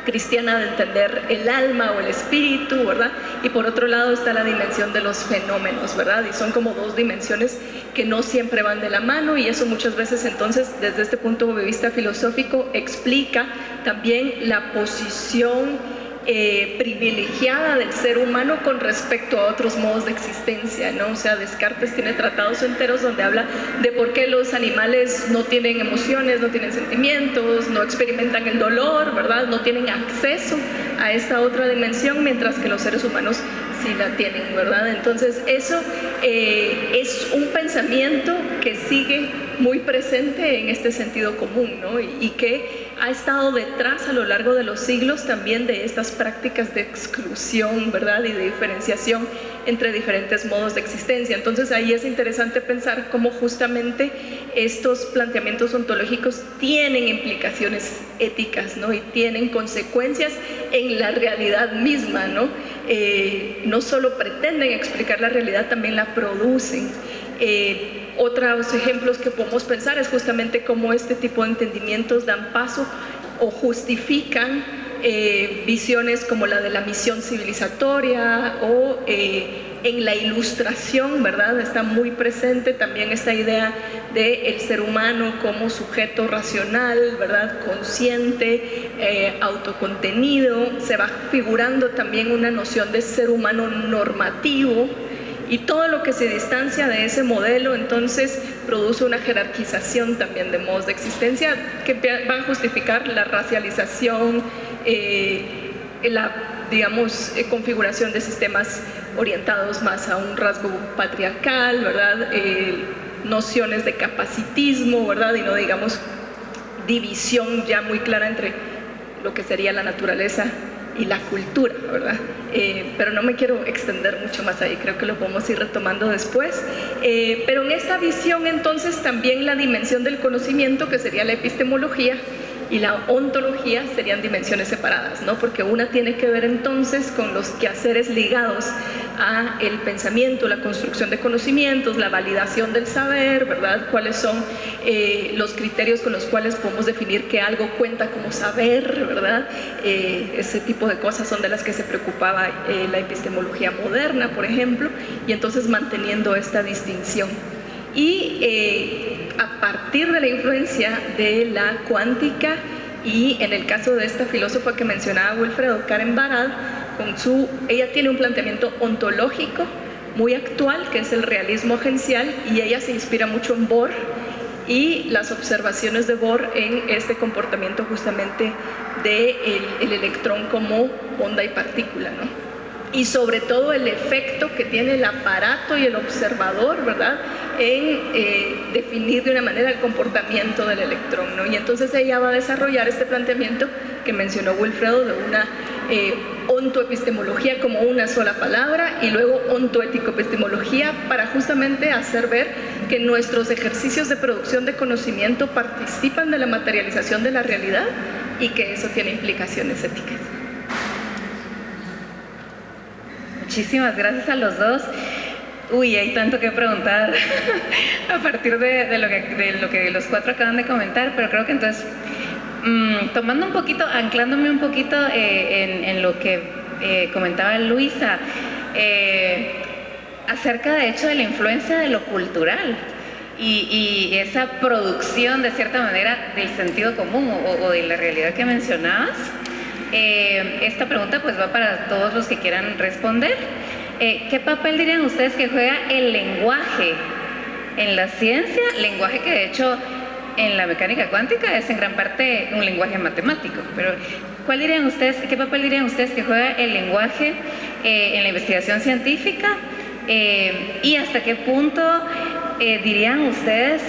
cristiana de entender el alma o el espíritu, ¿verdad? Y por otro lado está la dimensión de los fenómenos, ¿verdad? Y son como dos dimensiones que no siempre van de la mano, y eso muchas veces entonces desde este punto de vista filosófico explica también la posición privilegiada del ser humano con respecto a otros modos de existencia, ¿no? O sea, Descartes tiene tratados enteros donde habla de por qué los animales no tienen emociones, no tienen sentimientos, no experimentan el dolor, ¿verdad? No tienen acceso a esta otra dimensión, mientras que los seres humanos sí la tienen, ¿verdad? Entonces eso es un pensamiento que sigue muy presente en este sentido común, ¿no? Y que ha estado detrás a lo largo de los siglos también de estas prácticas de exclusión, ¿verdad? Y de diferenciación entre diferentes modos de existencia. Entonces ahí es interesante pensar cómo justamente estos planteamientos ontológicos tienen implicaciones éticas, ¿no? Y tienen consecuencias en la realidad misma, ¿no? No solo pretenden explicar la realidad, también la producen. Otros ejemplos que podemos pensar es justamente cómo este tipo de entendimientos dan paso o justifican visiones como la de la misión civilizatoria o En la ilustración, ¿verdad?, está muy presente también esta idea del ser humano como sujeto racional, ¿verdad?, consciente, autocontenido. Se va figurando también una noción de ser humano normativo, y todo lo que se distancia de ese modelo entonces produce una jerarquización también de modos de existencia que van a justificar la racialización, la, digamos, configuración de sistemas orientados más a un rasgo patriarcal, ¿verdad?, nociones de capacitismo, ¿verdad?, y no, digamos, división ya muy clara entre lo que sería la naturaleza y la cultura, ¿verdad? Pero no me quiero extender mucho más ahí, creo que lo podemos ir retomando después. Pero en esta visión entonces también la dimensión del conocimiento, que sería la epistemología, y la ontología serían dimensiones separadas, ¿no? Porque una tiene que ver entonces con los quehaceres ligados a el pensamiento, la construcción de conocimientos, la validación del saber, ¿verdad? Cuáles son los criterios con los cuales podemos definir que algo cuenta como saber, ¿verdad? Ese tipo de cosas son de las que se preocupaba la epistemología moderna, por ejemplo, y entonces manteniendo esta distinción. Y a partir de la influencia de la cuántica, y en el caso de esta filósofa que mencionaba Wilfredo, Karen Barad, ella tiene un planteamiento ontológico muy actual, que es el realismo agencial, y ella se inspira mucho en Bohr y las observaciones de Bohr en este comportamiento justamente del electrón como onda y partícula, ¿no? Y sobre todo el efecto que tiene el aparato y el observador, ¿verdad?, en definir de una manera el comportamiento del electrón, ¿no? Y entonces ella va a desarrollar este planteamiento que mencionó Wilfredo de una ontoepistemología como una sola palabra, y luego ontoético-epistemología, para justamente hacer ver que nuestros ejercicios de producción de conocimiento participan de la materialización de la realidad y que eso tiene implicaciones éticas. Muchísimas gracias a los dos. Uy, hay tanto que preguntar a partir de lo que los cuatro acaban de comentar, pero creo que entonces, tomando un poquito, anclándome un poquito en lo que comentaba Luisa, acerca de hecho de la influencia de lo cultural y esa producción de cierta manera del sentido común o de la realidad que mencionabas. Esta pregunta pues va para todos los que quieran responder. ¿Qué papel dirían ustedes que juega el lenguaje en la ciencia? Lenguaje que de hecho en la mecánica cuántica es en gran parte un lenguaje matemático, pero ¿qué papel dirían ustedes que juega el lenguaje en la investigación científica? ¿Y hasta qué punto dirían ustedes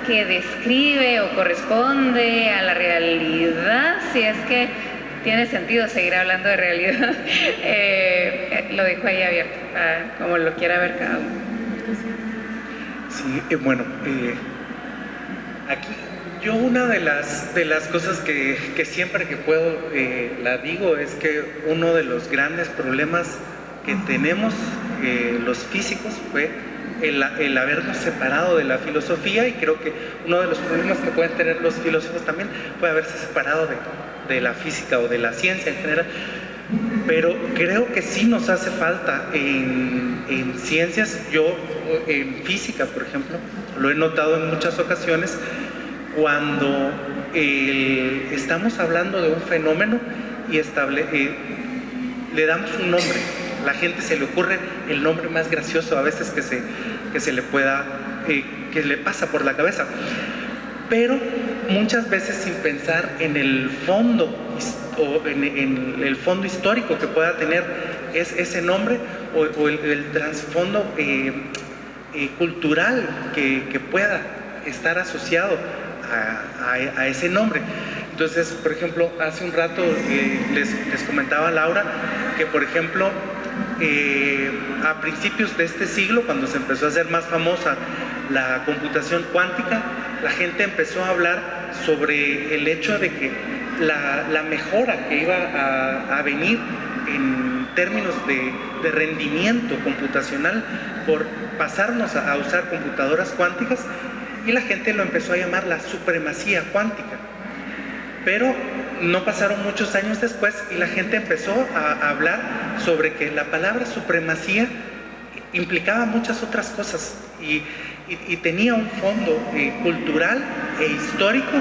que describe o corresponde a la realidad, si es que tiene sentido seguir hablando de realidad? Lo dejo ahí abierto, como lo quiera ver cada uno. Sí, bueno, aquí yo una de las cosas que siempre que puedo la digo es que uno de los grandes problemas que tenemos los físicos fue el habernos separado de la filosofía, y creo que uno de los problemas que pueden tener los filósofos también fue haberse separado de la física o de la ciencia en general. Pero creo que sí nos hace falta en ciencias. Yo en física, por ejemplo, lo he notado en muchas ocasiones, cuando estamos hablando de un fenómeno y le damos un nombre. La gente se le ocurre el nombre más gracioso a veces que se le pueda, que le pasa por la cabeza, pero muchas veces sin pensar en el fondo o en el fondo histórico que pueda tener ese nombre o el trasfondo cultural que pueda estar asociado a ese nombre. Entonces, por ejemplo, hace un rato les comentaba a Laura que, por ejemplo, a principios de este siglo, cuando se empezó a hacer más famosa la computación cuántica, la gente empezó a hablar sobre el hecho de que la mejora que iba a venir en términos de rendimiento computacional por pasarnos a usar computadoras cuánticas, y la gente lo empezó a llamar la supremacía cuántica. Pero no pasaron muchos años después y la gente empezó a hablar sobre que la palabra supremacía implicaba muchas otras cosas y tenía un fondo cultural e histórico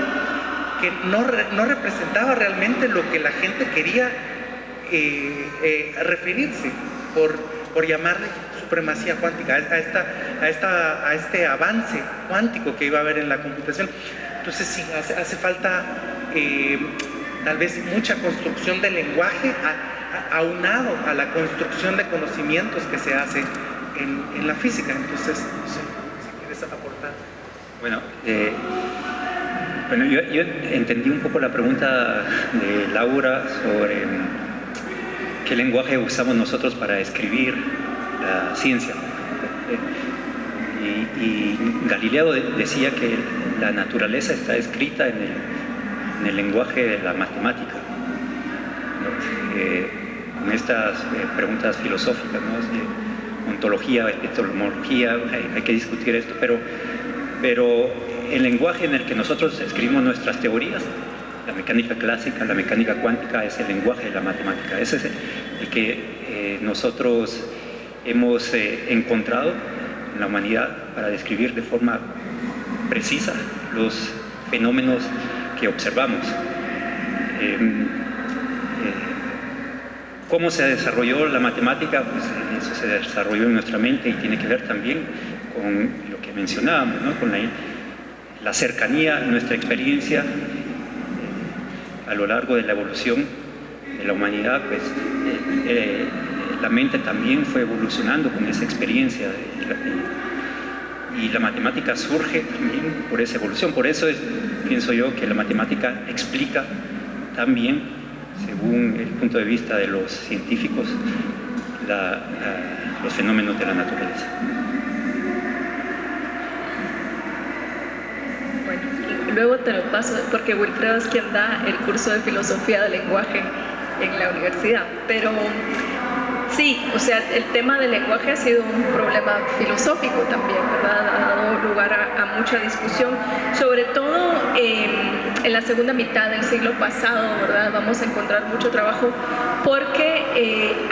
que no representaba realmente lo que la gente quería referirse por llamarle supremacía cuántica, a este avance cuántico que iba a haber en la computación. Entonces sí, hace falta tal vez mucha construcción del lenguaje aunado a la construcción de conocimientos que se hace en la física. Entonces, no sé, si quieres aportar. Bueno, yo entendí un poco la pregunta de Laura sobre qué lenguaje usamos nosotros para escribir la ciencia. Y Galileo decía que la naturaleza está escrita en el lenguaje de la matemática, ¿no? Con estas preguntas filosóficas, ¿no? De ontología, epistemología, hay que discutir esto, pero el lenguaje en el que nosotros escribimos nuestras teorías, la mecánica clásica, la mecánica cuántica, es el lenguaje de la matemática. Ese es el que nosotros hemos encontrado en la humanidad para describir de forma precisa los fenómenos que observamos. ¿Cómo se desarrolló la matemática? Pues eso se desarrolló en nuestra mente y tiene que ver también con lo que mencionábamos, ¿no? Con la cercanía, nuestra experiencia a lo largo de la evolución de la humanidad, pues la mente también fue evolucionando con esa experiencia y la matemática surge también por esa evolución. Por eso pienso yo que la matemática explica también, según el punto de vista de los científicos, los fenómenos de la naturaleza. Bueno, luego te lo paso porque Wilfredo es quien da el curso de filosofía del lenguaje en la universidad, pero sí, o sea, el tema del lenguaje ha sido un problema filosófico también, ¿verdad? Ha dado lugar a mucha discusión, sobre todo en la segunda mitad del siglo pasado, ¿verdad? Vamos a encontrar mucho trabajo porque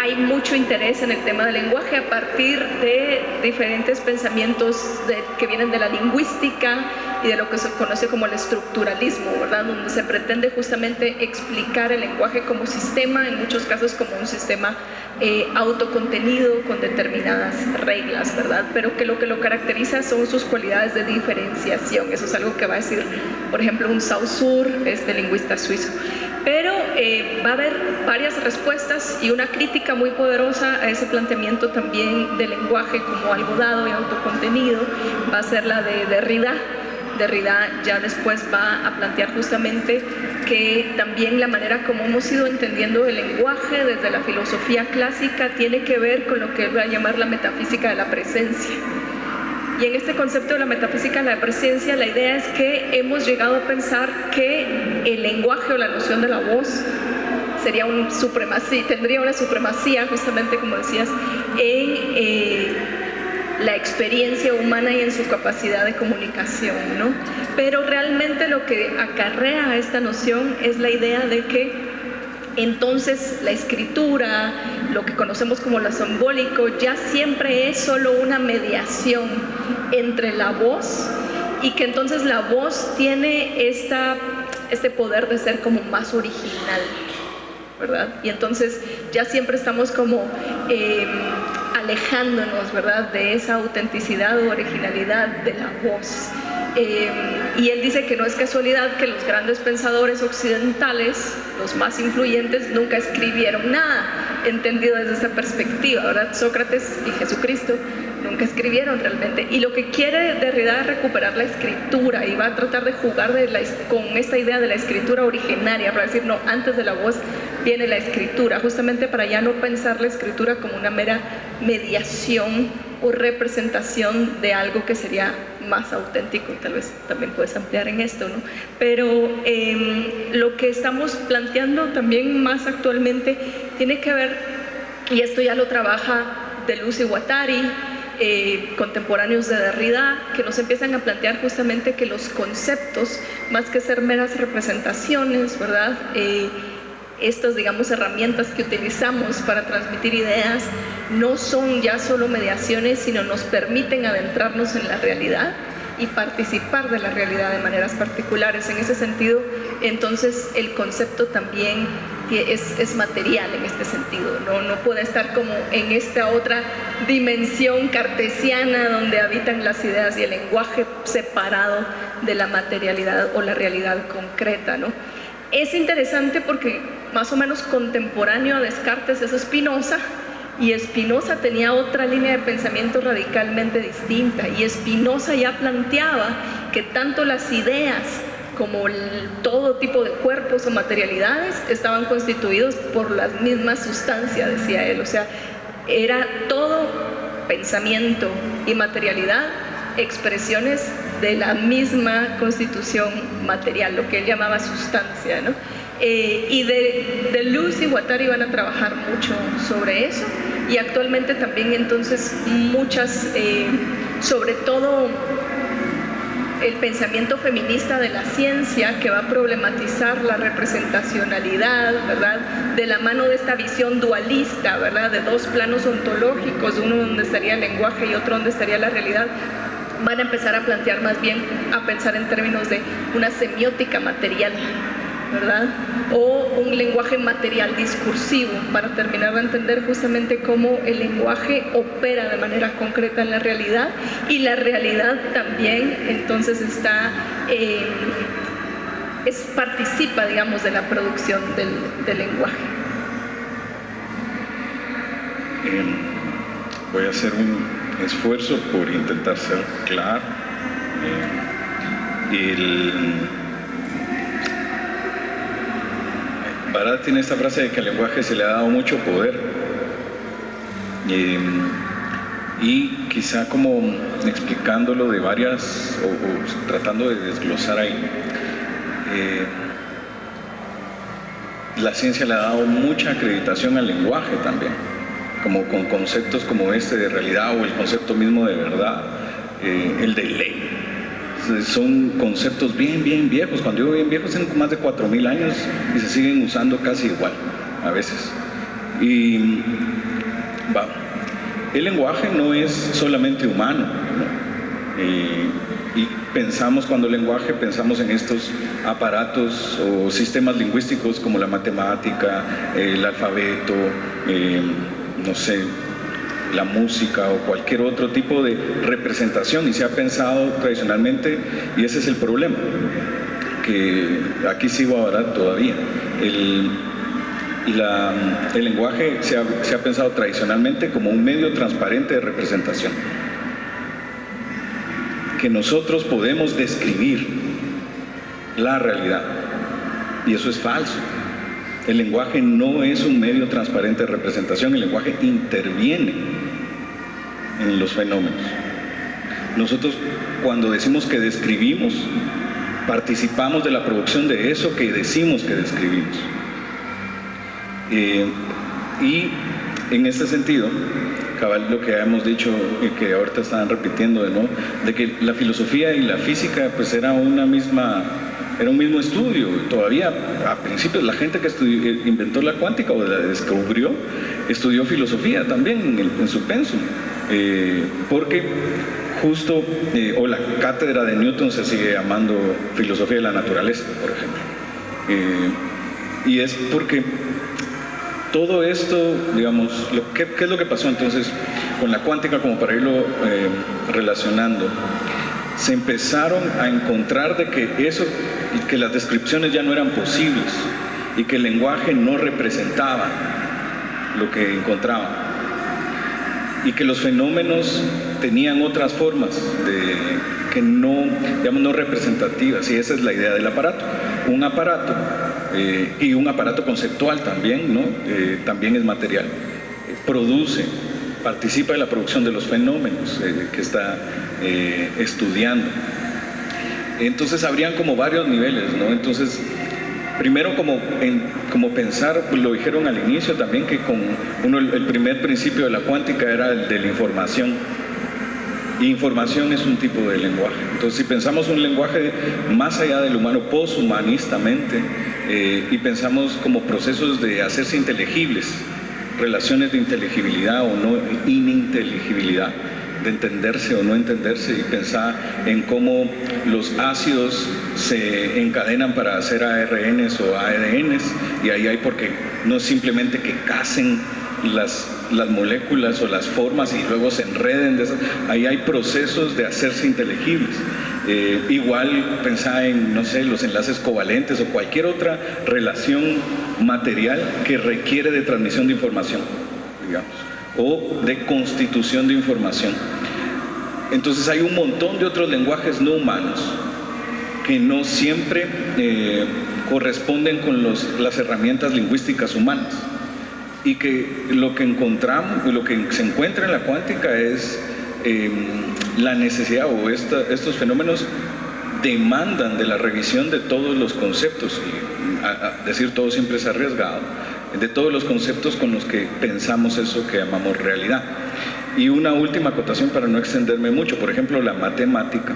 hay mucho interés en el tema del lenguaje a partir de diferentes pensamientos que vienen de la lingüística y de lo que se conoce como el estructuralismo, ¿verdad? Donde se pretende justamente explicar el lenguaje como sistema, en muchos casos como un sistema autocontenido con determinadas reglas, ¿verdad? Pero que lo caracteriza son sus cualidades de diferenciación. Eso es algo que va a decir, por ejemplo, un Saussure, este lingüista suizo. Pero va a haber varias respuestas y una crítica muy poderosa a ese planteamiento también del lenguaje como algo dado y autocontenido va a ser la de Derrida. Derrida ya después va a plantear justamente que también la manera como hemos ido entendiendo el lenguaje desde la filosofía clásica tiene que ver con lo que él va a llamar la metafísica de la presencia. Y en este concepto de la metafísica de la presencia, la idea es que hemos llegado a pensar que el lenguaje o la noción de la voz sería tendría una supremacía, justamente como decías, en la experiencia humana y en su capacidad de comunicación, ¿no? Pero realmente lo que acarrea esta noción es la idea de que entonces la escritura, lo que conocemos como lo simbólico, ya siempre es solo una mediación entre la voz y que entonces la voz tiene este poder de ser como más original, ¿verdad? Y entonces ya siempre estamos como alejándonos, ¿verdad?, de esa autenticidad o originalidad de la voz. Y él dice que no es casualidad que los grandes pensadores occidentales, los más influyentes, nunca escribieron nada, entendido desde esa perspectiva, ¿verdad? Sócrates y Jesucristo nunca escribieron realmente. Y lo que quiere Derrida es recuperar la escritura y va a tratar de jugar con esta idea de la escritura originaria, para decir, no, antes de la voz viene la escritura, justamente para ya no pensar la escritura como una mera mediación o representación de algo que sería más auténtico, y tal vez también puedes ampliar en esto, ¿no? Pero lo que estamos planteando también más actualmente tiene que ver, y esto ya lo trabaja Deleuze y Guattari, contemporáneos de Derrida, que nos empiezan a plantear justamente que los conceptos, más que ser meras representaciones, ¿verdad?, estas, digamos, herramientas que utilizamos para transmitir ideas no son ya solo mediaciones, sino nos permiten adentrarnos en la realidad y participar de la realidad de maneras particulares. En ese sentido, entonces, el concepto también es material en este sentido, no puede estar como en esta otra dimensión cartesiana donde habitan las ideas y el lenguaje separado de la materialidad o la realidad concreta, ¿no? Es interesante porque más o menos contemporáneo a Descartes es Spinoza, y Spinoza tenía otra línea de pensamiento radicalmente distinta, y Spinoza ya planteaba que tanto las ideas como todo tipo de cuerpos o materialidades estaban constituidos por la misma sustancia, decía él. O sea, era todo pensamiento y materialidad expresiones de la misma constitución material, lo que él llamaba sustancia, ¿no? Y Deleuze y Guattari van a trabajar mucho sobre eso, y actualmente también entonces muchas, sobre todo el pensamiento feminista de la ciencia, que va a problematizar la representacionalidad, ¿verdad?, de la mano de esta visión dualista, ¿verdad?, de dos planos ontológicos, uno donde estaría el lenguaje y otro donde estaría la realidad. Van a empezar a plantear más bien, a pensar en términos de una semiótica material, ¿verdad?, o un lenguaje material discursivo, para terminar de entender justamente cómo el lenguaje opera de manera concreta en la realidad, y la realidad también entonces participa, digamos, de la producción del lenguaje. Voy a hacer un esfuerzo por intentar ser claro. Barat tiene esta frase de que al lenguaje se le ha dado mucho poder, y quizá como explicándolo de varias, o tratando de desglosar ahí, la ciencia le ha dado mucha acreditación al lenguaje también, como con conceptos como este de realidad, o el concepto mismo de verdad, el de ley. Son conceptos bien viejos. Cuando digo bien viejos, tienen más de 4.000 años y se siguen usando casi igual a veces. Y el lenguaje no es solamente humano, ¿no? Y pensamos, cuando el lenguaje, pensamos en estos aparatos o sistemas lingüísticos como la matemática, el alfabeto, no sé, la música o cualquier otro tipo de representación, y se ha pensado tradicionalmente, y ese es el problema, que aquí sigo ahora todavía. El lenguaje se ha pensado tradicionalmente como un medio transparente de representación, que nosotros podemos describir la realidad, y eso es falso. El lenguaje no es un medio transparente de representación, el lenguaje interviene en los fenómenos. Nosotros, cuando decimos que describimos, participamos de la producción de eso que decimos que describimos. Y en este sentido, cabal, lo que hemos dicho y que ahorita estaban repitiendo de nuevo, de que la filosofía y la física pues era un mismo estudio. Todavía a principios la gente que inventó la cuántica o la descubrió estudió filosofía también en su pensum, porque justo, o la cátedra de Newton se sigue llamando filosofía de la naturaleza, por ejemplo, y es porque todo esto, digamos, ¿qué es lo que pasó entonces con la cuántica, como para irlo relacionando? Se empezaron a encontrar de que las descripciones ya no eran posibles y que el lenguaje no representaba lo que encontraban, y que los fenómenos tenían otras formas que no, digamos, no representativas, y esa es la idea del aparato. Un aparato, y un aparato conceptual también, ¿no? También es material, participa en la producción de los fenómenos que está estudiando. Entonces habrían como varios niveles, ¿no? Entonces, primero como pensar, pues lo dijeron al inicio también, que el primer principio de la cuántica era el de la información. Y información es un tipo de lenguaje. Entonces, si pensamos un lenguaje más allá del humano, poshumanistamente, y pensamos como procesos de hacerse inteligibles, relaciones de inteligibilidad o no ininteligibilidad, de entenderse o no entenderse, y pensar en cómo los ácidos se encadenan para hacer ARNs o ADNs, y ahí hay, porque no es simplemente que casen las moléculas o las formas y luego se enreden de esas, ahí hay procesos de hacerse inteligibles. Igual pensar en, no sé, los enlaces covalentes o cualquier otra relación material que requiere de transmisión de información, digamos, o de constitución de información. Entonces hay un montón de otros lenguajes no humanos que no siempre corresponden con las herramientas lingüísticas humanas, y que lo que encontramos, lo que se encuentra en la cuántica es la necesidad, o estos fenómenos demandan de la revisión de todos los conceptos, y a decir todo siempre es arriesgado, de todos los conceptos con los que pensamos eso que llamamos realidad. Y una última acotación para no extenderme mucho: por ejemplo, la matemática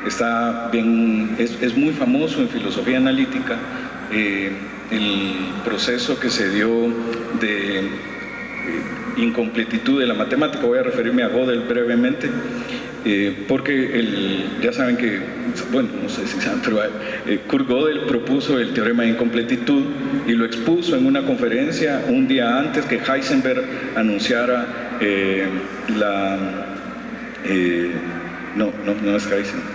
está bien, es muy famoso en filosofía analítica, el proceso que se dio de incompletitud de la matemática. Voy a referirme a Gödel brevemente, porque ya saben que, bueno, no sé si saben, pero Kurt Gödel propuso el teorema de incompletitud y lo expuso en una conferencia un día antes que Heisenberg anunciara no es Heisenberg,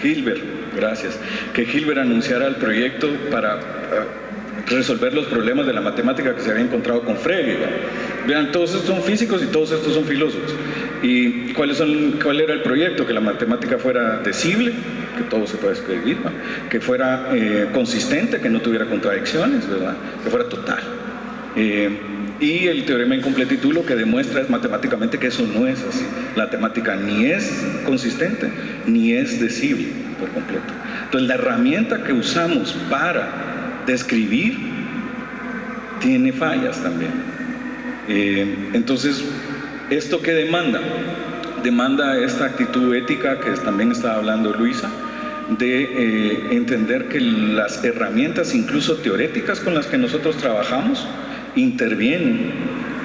Hilbert, gracias, que Hilbert anunciara el proyecto para resolver los problemas de la matemática que se había encontrado con Frege. Vean, todos estos son físicos y todos estos son filósofos. ¿Y cuál era el proyecto? Que la matemática fuera decible, que todo se puede escribir, ¿no? Que fuera consistente, que no tuviera contradicciones, ¿verdad? Que fuera total. Y el teorema de incompletitud lo que demuestra es matemáticamente que eso no es así. La matemática ni es consistente ni es decible por completo. Entonces la herramienta que usamos para describir tiene fallas también. Entonces, ¿esto qué demanda? Demanda esta actitud ética que también estaba hablando Luisa, de entender que las herramientas, incluso teoréticas, con las que nosotros trabajamos, intervienen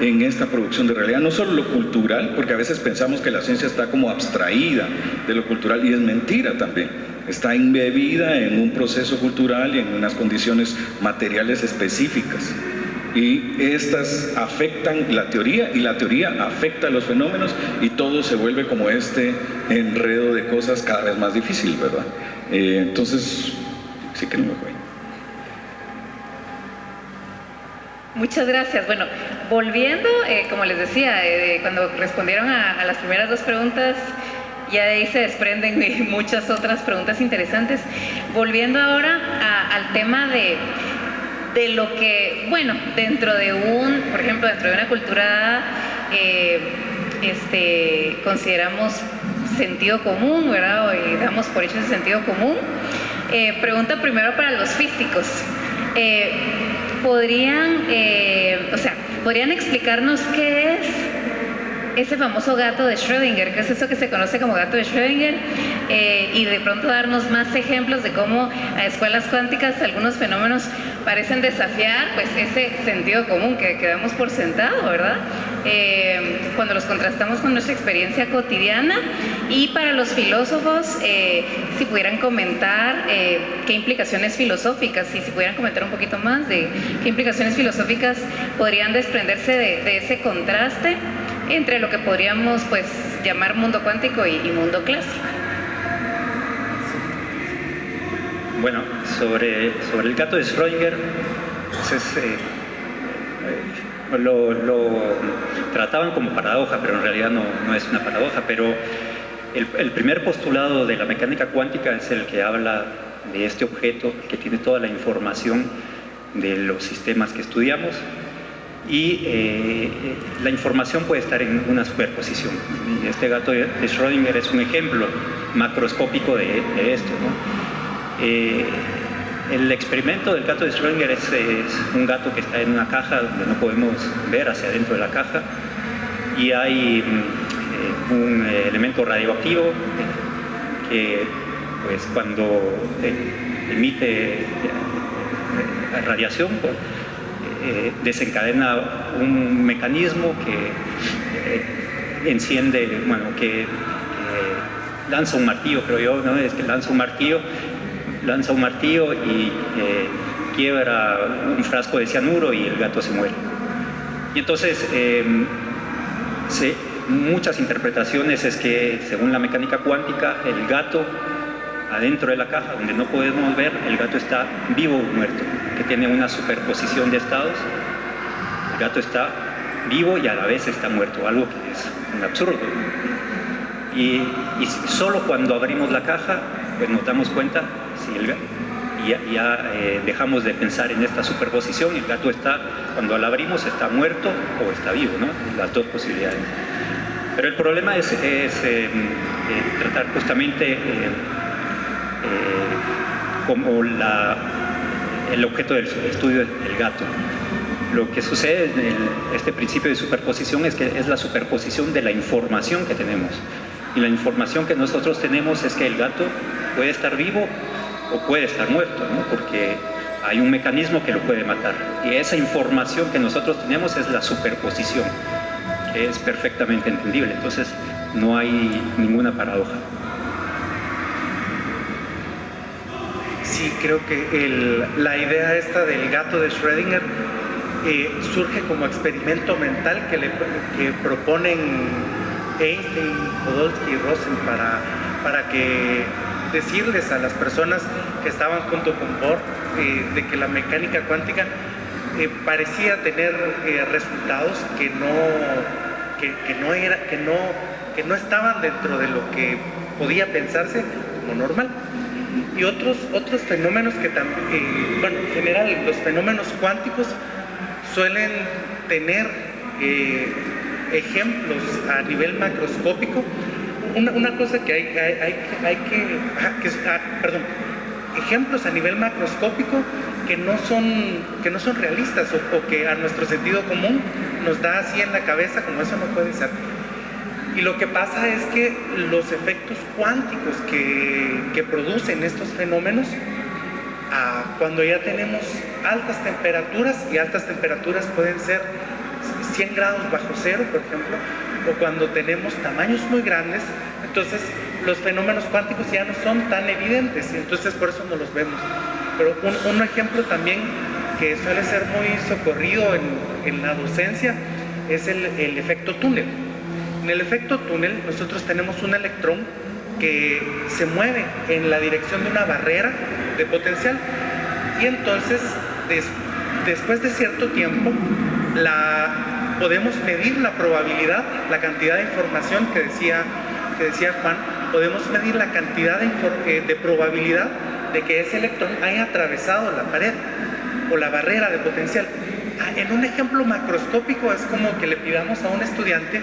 en esta producción de realidad. No solo lo cultural, porque a veces pensamos que la ciencia está como abstraída de lo cultural, y es mentira también. Está embebida en un proceso cultural y en unas condiciones materiales específicas. Y estas afectan la teoría, y la teoría afecta a los fenómenos, y todo se vuelve como este enredo de cosas cada vez más difícil, ¿verdad? Entonces, sí que no me voy. Muchas gracias. Bueno, volviendo, como les decía, cuando respondieron a las primeras dos preguntas, ya de ahí se desprenden muchas otras preguntas interesantes. Volviendo ahora al tema de lo que, bueno, dentro de por ejemplo, dentro de una cultura consideramos sentido común, ¿verdad? Y damos por hecho ese sentido común. Pregunta primero para los físicos. ¿Podrían explicarnos qué es ese famoso gato de Schrödinger? ¿Qué es eso que se conoce como gato de Schrödinger? Y de pronto darnos más ejemplos de cómo a escuelas cuánticas algunos fenómenos parecen desafiar pues ese sentido común que damos por sentado, ¿verdad? Cuando los contrastamos con nuestra experiencia cotidiana. Y para los filósofos, si pudieran comentar qué implicaciones filosóficas, y si pudieran comentar un poquito más de qué implicaciones filosóficas podrían desprenderse de ese contraste entre lo que podríamos pues llamar mundo cuántico y mundo clásico. Bueno, sobre el gato de Schrödinger, lo trataban como paradoja, pero en realidad no es una paradoja. Pero el primer postulado de la mecánica cuántica es el que habla de este objeto que tiene toda la información de los sistemas que estudiamos, y la información puede estar en una superposición. Y este gato de Schrödinger es un ejemplo macroscópico de esto, ¿no? El experimento del gato de Schrödinger es un gato que está en una caja donde no podemos ver hacia adentro de la caja, y hay un elemento radioactivo que pues cuando emite radiación, pues, desencadena un mecanismo que enciende, bueno, que lanza un martillo, creo yo, ¿no? Es que lanza un martillo y quiebra un frasco de cianuro y el gato se muere. Y entonces, muchas interpretaciones es que, según la mecánica cuántica, el gato adentro de la caja, donde no podemos ver, el gato está vivo o muerto, que tiene una superposición de estados. El gato está vivo y a la vez está muerto, algo que es un absurdo. Y solo cuando abrimos la caja, pues nos damos cuenta si el gato, ya dejamos de pensar en esta superposición. El gato está, cuando la abrimos, está muerto o está vivo, ¿no? Las dos posibilidades. Pero el problema es tratar justamente como el objeto del estudio del gato. Lo que sucede en este principio de superposición es que es la superposición de la información que tenemos. Y la información que nosotros tenemos es que el gato puede estar vivo o puede estar muerto, ¿no? Porque hay un mecanismo que lo puede matar. Y esa información que nosotros tenemos es la superposición, que es perfectamente entendible. Entonces, no hay ninguna paradoja. Sí, creo que la idea esta del gato de Schrödinger surge como experimento mental que proponen Einstein, Podolsky y Rosen para que decirles a las personas que estaban junto con Bohr de que la mecánica cuántica parecía tener resultados que no estaban dentro de lo que podía pensarse como normal. Y otros fenómenos que también, bueno, en general los fenómenos cuánticos suelen tener ejemplos a nivel macroscópico. Una cosa que hay que ejemplos a nivel macroscópico que no son realistas o que a nuestro sentido común nos da así en la cabeza como eso no puede ser. Y lo que pasa es que los efectos cuánticos que producen estos fenómenos, cuando ya tenemos altas temperaturas, y altas temperaturas pueden ser 100 grados bajo cero, por ejemplo, o cuando tenemos tamaños muy grandes, entonces los fenómenos cuánticos ya no son tan evidentes, y entonces por eso no los vemos. Pero un ejemplo también que suele ser muy socorrido en la docencia es el efecto túnel. En el efecto túnel nosotros tenemos un electrón que se mueve en la dirección de una barrera de potencial, y entonces después de cierto tiempo podemos medir la probabilidad, la cantidad de información que decía Juan, podemos medir la cantidad de probabilidad de que ese electrón haya atravesado la pared o la barrera de potencial. En un ejemplo macroscópico es como que le pidamos a un estudiante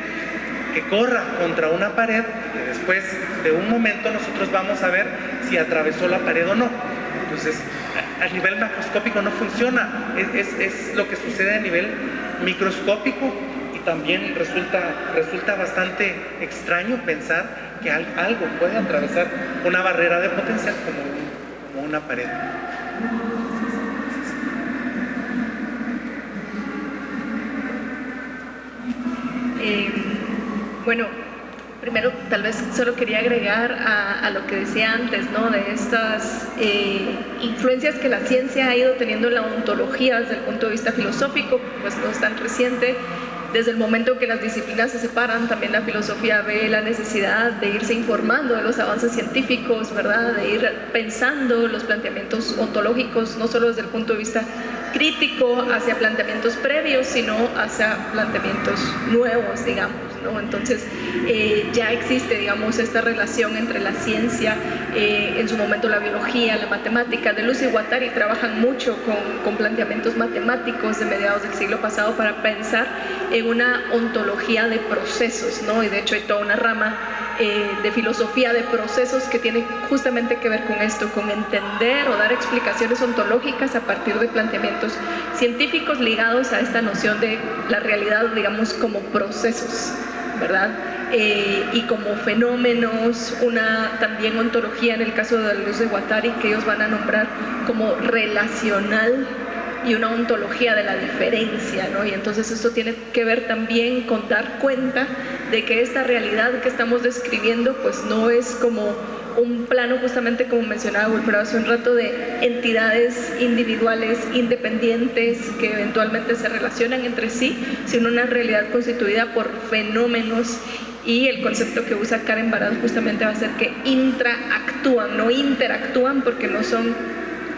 que corra contra una pared y que después de un momento nosotros vamos a ver si atravesó la pared o no. Entonces, a nivel macroscópico no funciona, es lo que sucede a nivel microscópico, y también resulta bastante extraño pensar que algo puede atravesar una barrera de potencial como una pared. Bueno, primero tal vez solo quería agregar a lo que decía antes, ¿no? De estas influencias que la ciencia ha ido teniendo en la ontología desde el punto de vista filosófico, pues no es tan reciente. Desde el momento en que las disciplinas se separan, también la filosofía ve la necesidad de irse informando de los avances científicos, ¿verdad? De ir pensando los planteamientos ontológicos, no solo desde el punto de vista crítico hacia planteamientos previos, sino hacia planteamientos nuevos, digamos, ¿no? Entonces, ya existe, digamos, esta relación entre la ciencia, en su momento la biología, la matemática. Deleuze y Guattari trabajan mucho con planteamientos matemáticos de mediados del siglo pasado para pensar en una ontología de procesos, ¿no? Y de hecho hay toda una rama de filosofía de procesos que tiene justamente que ver con esto, con entender o dar explicaciones ontológicas a partir de planteamientos científicos ligados a esta noción de la realidad, digamos, como procesos, ¿verdad? y como fenómenos, una también ontología en el caso de la luz de Guattari que ellos van a nombrar como relacional, y una ontología de la diferencia, ¿no? Y entonces esto tiene que ver también con dar cuenta de que esta realidad que estamos describiendo pues no es como un plano, justamente como mencionaba Wilfredo hace un rato, de entidades individuales independientes que eventualmente se relacionan entre sí, sino una realidad constituida por fenómenos, y el concepto que usa Karen Barad justamente va a ser que intraactúan, no interactúan, porque no son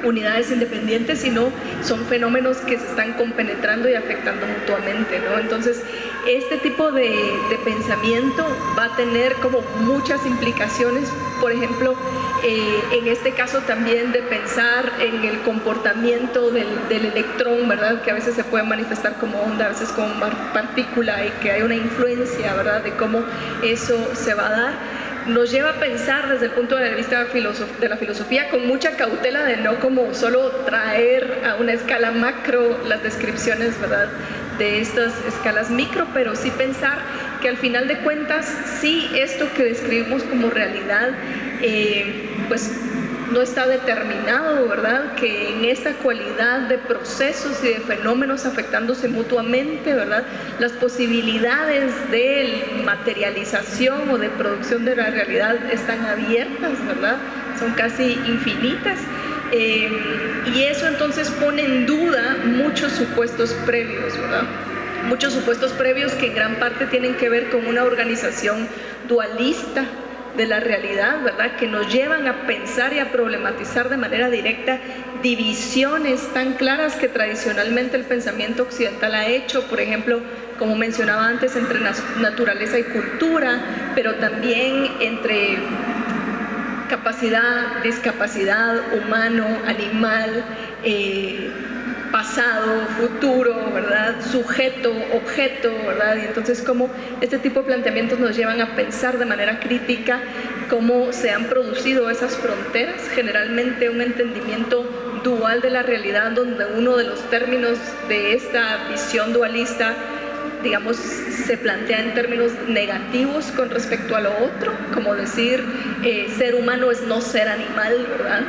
unidades independientes, sino son fenómenos que se están compenetrando y afectando mutuamente, ¿no? Entonces, este tipo de pensamiento va a tener como muchas implicaciones, por ejemplo, en este caso también de pensar en el comportamiento del electrón, ¿verdad? Que a veces se puede manifestar como onda, a veces como partícula, y que hay una influencia, ¿verdad? De cómo eso se va a dar. Nos lleva a pensar desde el punto de vista de la filosofía con mucha cautela, de no como solo traer a una escala macro las descripciones, ¿verdad?, de estas escalas micro, pero sí pensar que al final de cuentas sí esto que describimos como realidad pues no está determinado, ¿verdad?, que en esta cualidad de procesos y de fenómenos afectándose mutuamente, ¿verdad?, las posibilidades de materialización o de producción de la realidad están abiertas, ¿verdad?, son casi infinitas. Y eso entonces pone en duda muchos supuestos previos, ¿verdad?, muchos supuestos previos que en gran parte tienen que ver con una organización dualista de la realidad, ¿verdad?, que nos llevan a pensar y a problematizar de manera directa divisiones tan claras que tradicionalmente el pensamiento occidental ha hecho, por ejemplo, como mencionaba antes, entre naturaleza y cultura, pero también entre capacidad, discapacidad, humano, animal, pasado, futuro, ¿verdad?, sujeto, objeto, ¿verdad? Y entonces cómo este tipo de planteamientos nos llevan a pensar de manera crítica cómo se han producido esas fronteras, generalmente un entendimiento dual de la realidad, donde uno de los términos de esta visión dualista, digamos, se plantea en términos negativos con respecto a lo otro, como decir ser humano es no ser animal, ¿verdad?,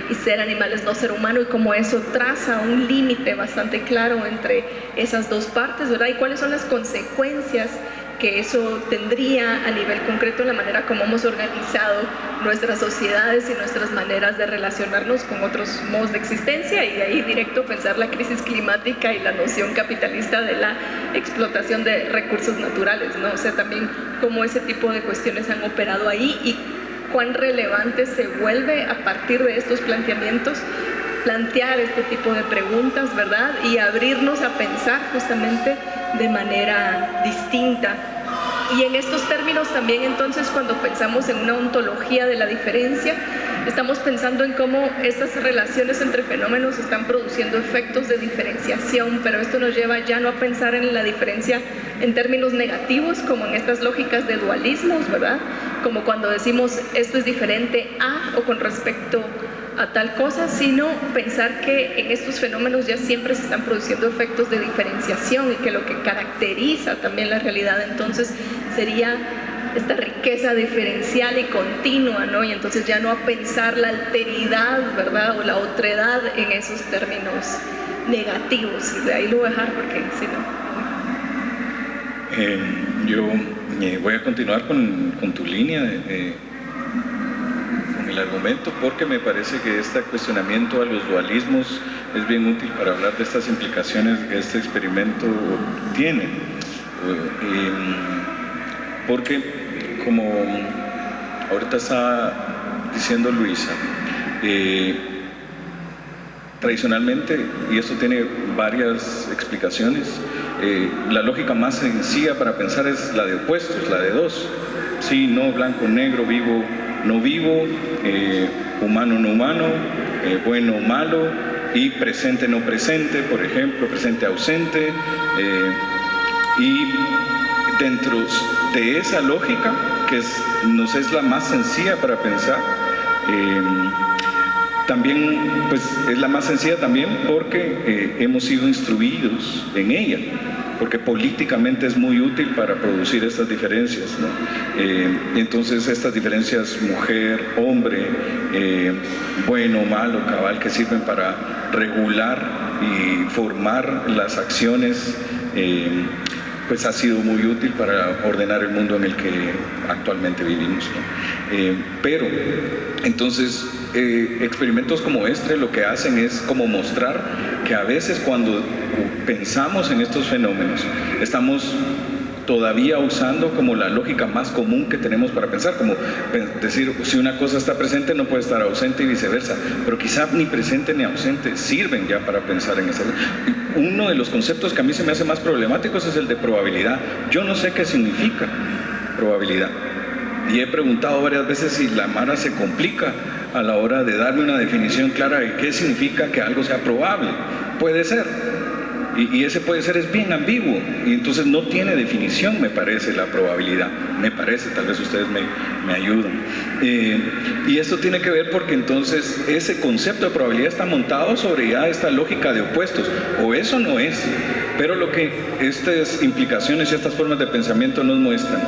y ser animal es no ser humano, y como eso traza un límite bastante claro entre esas dos partes, ¿verdad?, y cuáles son las consecuencias que eso tendría a nivel concreto en la manera como hemos organizado nuestras sociedades y nuestras maneras de relacionarnos con otros modos de existencia, y de ahí directo pensar la crisis climática y la noción capitalista de la explotación de recursos naturales, ¿no? O sea, también cómo ese tipo de cuestiones han operado ahí y cuán relevante se vuelve a partir de estos planteamientos plantear este tipo de preguntas, ¿verdad?, y abrirnos a pensar justamente de manera distinta. Y en estos términos también, entonces, cuando pensamos en una ontología de la diferencia, estamos pensando en cómo estas relaciones entre fenómenos están produciendo efectos de diferenciación, pero esto nos lleva ya no a pensar en la diferencia en términos negativos, como en estas lógicas de dualismos, ¿verdad?, como cuando decimos esto es diferente a o con respecto a tal cosa, sino pensar que en estos fenómenos ya siempre se están produciendo efectos de diferenciación, y que lo que caracteriza también la realidad entonces sería esta riqueza diferencial y continua, ¿no? Y entonces ya no a pensar la alteridad, ¿verdad?, o la otredad en esos términos negativos. Y de ahí lo voy a dejar porque si no... Yo voy a continuar con tu línea con el argumento, porque me parece que este cuestionamiento a los dualismos es bien útil para hablar de estas implicaciones que este experimento tiene, porque como ahorita está diciendo Luisa, tradicionalmente, y esto tiene varias explicaciones, la lógica más sencilla para pensar es la de opuestos, la de dos, sí, no, blanco, negro, vivo, no vivo, humano, no humano, bueno, malo, y presente, no presente, por ejemplo, presente, ausente, y dentro de esa lógica, que nos es la más sencilla para pensar, También, pues, es la más sencilla también porque hemos sido instruidos en ella, porque políticamente es muy útil para producir estas diferencias, ¿no? Entonces, estas diferencias mujer, hombre, bueno, malo, cabal, que sirven para regular y formar las acciones, pues ha sido muy útil para ordenar el mundo en el que actualmente vivimos, ¿no? Pero, entonces, experimentos como este lo que hacen es como mostrar que a veces cuando pensamos en estos fenómenos, estamos todavía usando como la lógica más común que tenemos para pensar, como decir, si una cosa está presente no puede estar ausente y viceversa, pero quizá ni presente ni ausente sirven ya para pensar en eso. Uno de los conceptos que a mí se me hace más problemáticos es el de probabilidad. Yo no sé qué significa probabilidad y he preguntado varias veces si la mara se complica a la hora de darme una definición clara de qué significa que algo sea probable. Puede ser. Y ese puede ser es bien ambiguo y entonces no tiene definición, me parece, la probabilidad. Me parece, tal vez ustedes me ayudan. Y esto tiene que ver porque entonces ese concepto de probabilidad está montado sobre ya esta lógica de opuestos. O eso no es. Pero lo que estas implicaciones y estas formas de pensamiento nos muestran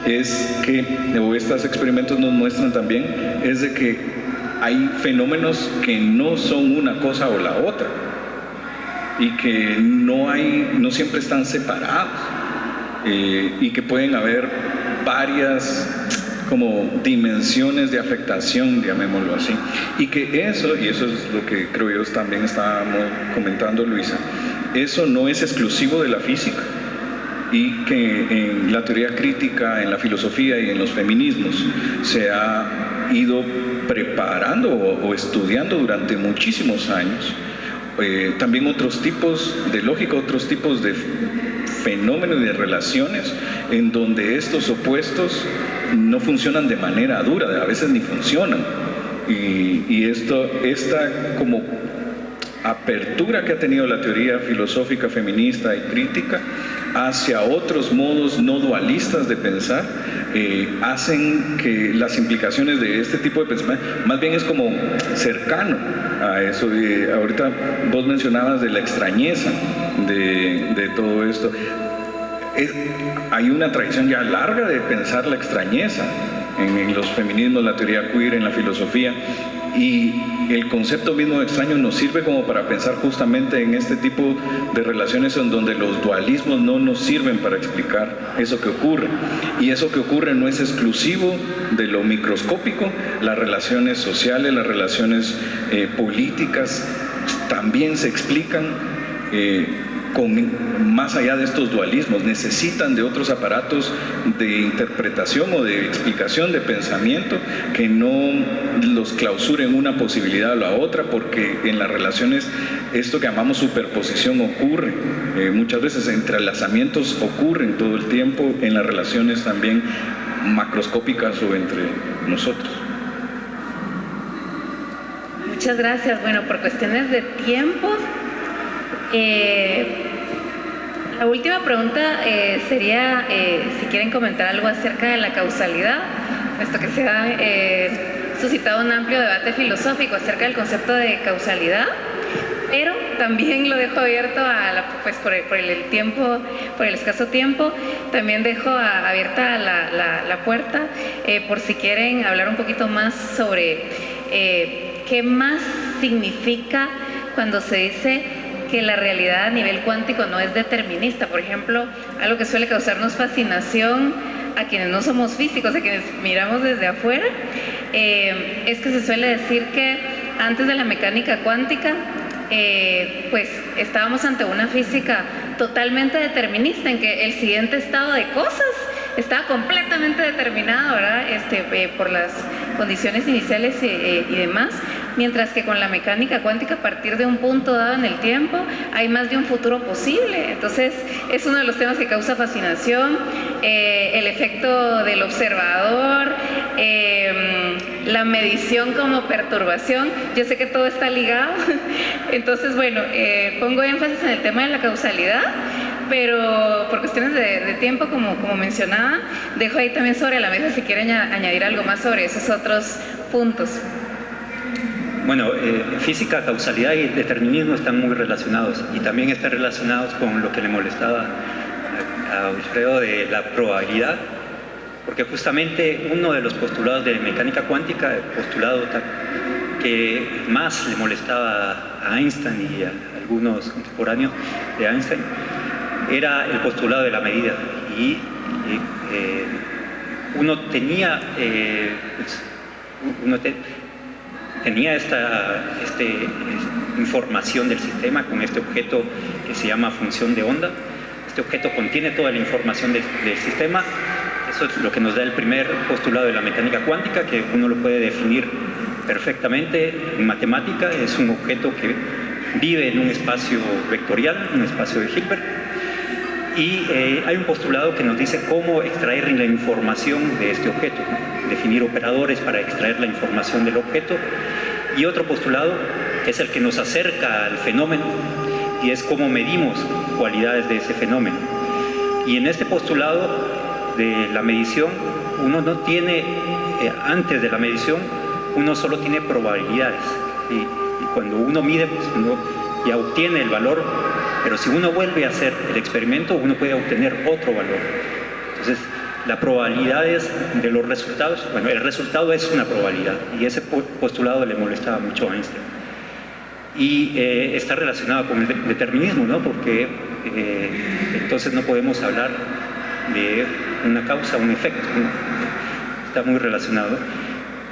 es que, o estos experimentos nos muestran también, es de que hay fenómenos que no son una cosa o la otra. Y que no siempre están separados y que pueden haber varias como dimensiones de afectación, llamémoslo así, y que eso es lo que creo yo también estábamos comentando, Luisa, eso no es exclusivo de la física y que en la teoría crítica, en la filosofía y en los feminismos se ha ido preparando o estudiando durante muchísimos años. También otros tipos de lógica, otros tipos de fenómenos y de relaciones en donde estos opuestos no funcionan de manera dura, a veces ni funcionan. Y esta como apertura que ha tenido la teoría filosófica, feminista y crítica hacia otros modos no dualistas de pensar, hacen que las implicaciones de este tipo de pensamiento, más bien es como cercano a eso. Ahorita vos mencionabas de la extrañeza de todo esto. Hay una tradición ya larga de pensar la extrañeza en los feminismos, la teoría queer, en la filosofía, y el concepto mismo de extraño nos sirve como para pensar justamente en este tipo de relaciones en donde los dualismos no nos sirven para explicar eso que ocurre. Y eso que ocurre no es exclusivo de lo microscópico, las relaciones sociales, las relaciones políticas también se explican más allá de estos dualismos, necesitan de otros aparatos de interpretación o de explicación, de pensamiento, que no los clausuren una posibilidad o la otra, porque en las relaciones esto que llamamos superposición ocurre, muchas veces entrelazamientos ocurren todo el tiempo en las relaciones también macroscópicas o entre nosotros. Muchas gracias. Bueno, por cuestiones de tiempo, la última pregunta sería si quieren comentar algo acerca de la causalidad, puesto que se ha suscitado un amplio debate filosófico acerca del concepto de causalidad, pero también lo dejo abierto pues por el tiempo, por el escaso tiempo, también dejo abierta la puerta por si quieren hablar un poquito más sobre qué más significa cuando se dice que la realidad a nivel cuántico no es determinista. Por ejemplo, algo que suele causarnos fascinación a quienes no somos físicos, a quienes miramos desde afuera, es que se suele decir que antes de la mecánica cuántica, pues estábamos ante una física totalmente determinista, en que el siguiente estado de cosas estaba completamente determinado, ¿verdad? Por las condiciones iniciales y demás, mientras que con la mecánica cuántica, a partir de un punto dado en el tiempo, hay más de un futuro posible. Entonces, es uno de los temas que causa fascinación, el efecto del observador, la medición como perturbación. Yo sé que todo está ligado, entonces, bueno, pongo énfasis en el tema de la causalidad, pero por cuestiones de tiempo, como mencionaba, dejo ahí también sobre la mesa si quieren añadir algo más sobre esos otros puntos. Bueno, física, causalidad y determinismo están muy relacionados, y también están relacionados con lo que le molestaba a Wilfredo de la probabilidad, porque justamente uno de los postulados de mecánica cuántica, el postulado que más le molestaba a Einstein y a algunos contemporáneos de Einstein, era el postulado de la medida. Y uno tenía tenía esta información del sistema con este objeto que se llama función de onda. Este objeto contiene toda la información del sistema. Eso es lo que nos da el primer postulado de la mecánica cuántica, que uno lo puede definir perfectamente en matemática. Es un objeto que vive en un espacio vectorial, un espacio de Hilbert. Y hay un postulado que nos dice cómo extraer la información de este objeto, ¿no? Definir operadores para extraer la información del objeto. Y otro postulado es el que nos acerca al fenómeno, y es cómo medimos cualidades de ese fenómeno. Y en este postulado de la medición, uno no tiene, antes de la medición, uno solo tiene probabilidades. Y cuando uno mide, pues uno ya obtiene el valor, pero si uno vuelve a hacer el experimento, uno puede obtener otro valor. Entonces, la probabilidad de los resultados, bueno, el resultado es una probabilidad, y ese postulado le molestaba mucho a Einstein. Y está relacionado con el determinismo, ¿no? Porque entonces no podemos hablar de una causa, un efecto, ¿no? Está muy relacionado.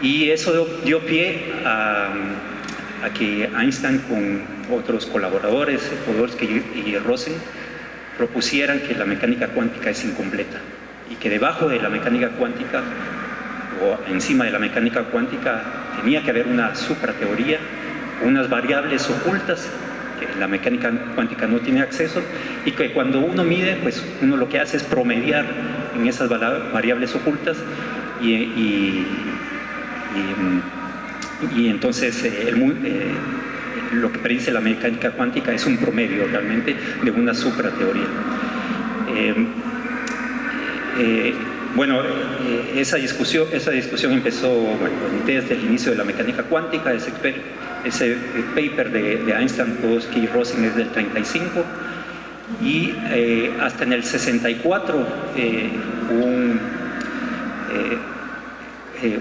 Y eso dio pie a que Einstein con otros colaboradores, Podolsky y Rosen, propusieran que la mecánica cuántica es incompleta, y que debajo de la mecánica cuántica o encima de la mecánica cuántica tenía que haber una suprateoría, unas variables ocultas que la mecánica cuántica no tiene acceso, y que cuando uno mide, pues uno lo que hace es promediar en esas variables ocultas, y entonces lo que predice la mecánica cuántica es un promedio realmente de una suprateoría. Esa discusión empezó desde el inicio de la mecánica cuántica. Ese paper de Einstein, Podolsky y Rosen es del 35, y hasta en el 64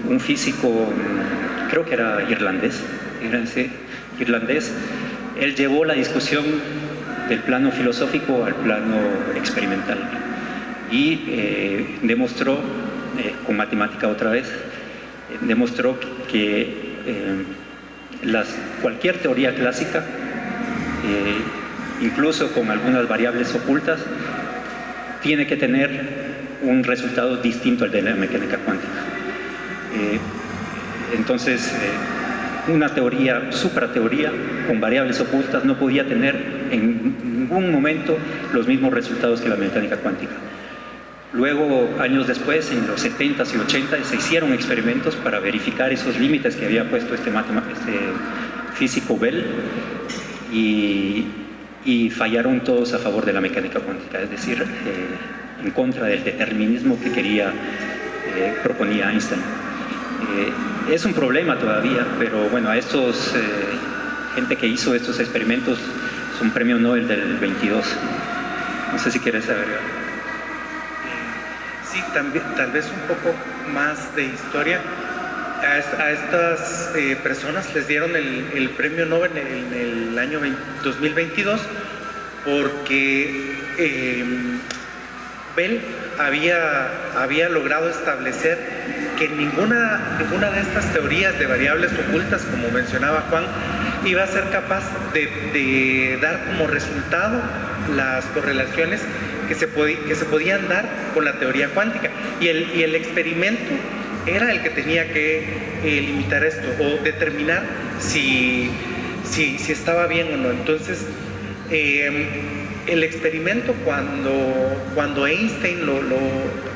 un físico, creo que era irlandés, él llevó la discusión del plano filosófico al plano experimental, y demostró, con matemática otra vez, demostró que cualquier teoría clásica, incluso con algunas variables ocultas, tiene que tener un resultado distinto al de la mecánica cuántica. Entonces, una suprateoría con variables ocultas no podía tener en ningún momento los mismos resultados que la mecánica cuántica. Luego, años después, en los 70s y 80s, se hicieron experimentos para verificar esos límites que había puesto este físico Bell, y fallaron todos a favor de la mecánica cuántica, es decir, en contra del determinismo que proponía Einstein. Es un problema todavía, pero bueno, a gente que hizo estos experimentos es un premio Nobel del 22. No sé si quieres saber. Sí, también, tal vez un poco más de historia. A estas personas les dieron el premio Nobel en el año 2022 porque Bell había logrado establecer que ninguna de estas teorías de variables ocultas, como mencionaba Juan, iba a ser capaz de dar como resultado las correlaciones que se podían dar con la teoría cuántica. Y el experimento era el que tenía que limitar esto o determinar si estaba bien o no. Entonces, el experimento, cuando Einstein,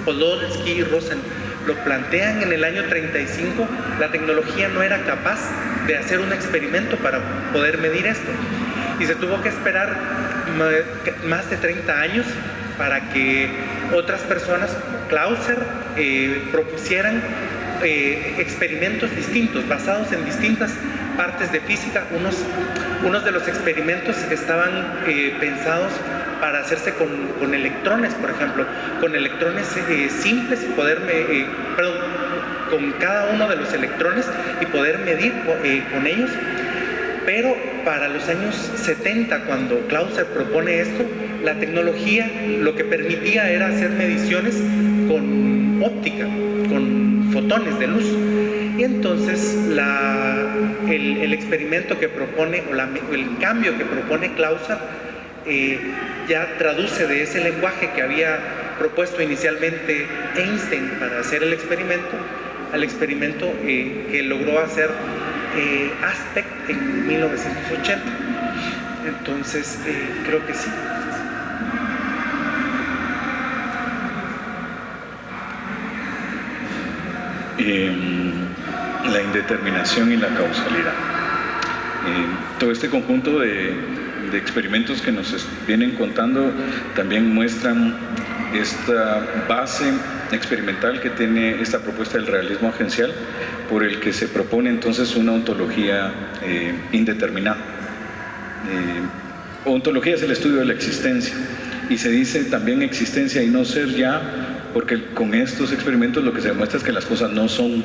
Podolsky y Rosen lo plantean en el año 35, la tecnología no era capaz de hacer un experimento para poder medir esto. Y se tuvo que esperar más de 30 años para que otras personas como Clauser propusieran experimentos distintos, basados en distintas partes de física. Unos de los experimentos estaban pensados para hacerse con electrones, por ejemplo, con electrones simples y con cada uno de los electrones y poder medir con ellos. Pero para los años 70, cuando Clauser propone esto, la tecnología lo que permitía era hacer mediciones con óptica, con fotones de luz. Y entonces el experimento que propone, o el cambio que propone Clauser, ya traduce de ese lenguaje que había propuesto inicialmente Einstein para hacer el experimento, al experimento que logró hacer Aspect en 1980. Entonces, creo que sí. La indeterminación y la causalidad. Todo este conjunto de experimentos que nos vienen contando también muestran esta base experimental que tiene esta propuesta del realismo agencial, por el que se propone entonces una ontología indeterminada. Ontología es el estudio de la existencia, y se dice también existencia y no ser ya, porque con estos experimentos lo que se demuestra es que las cosas no son,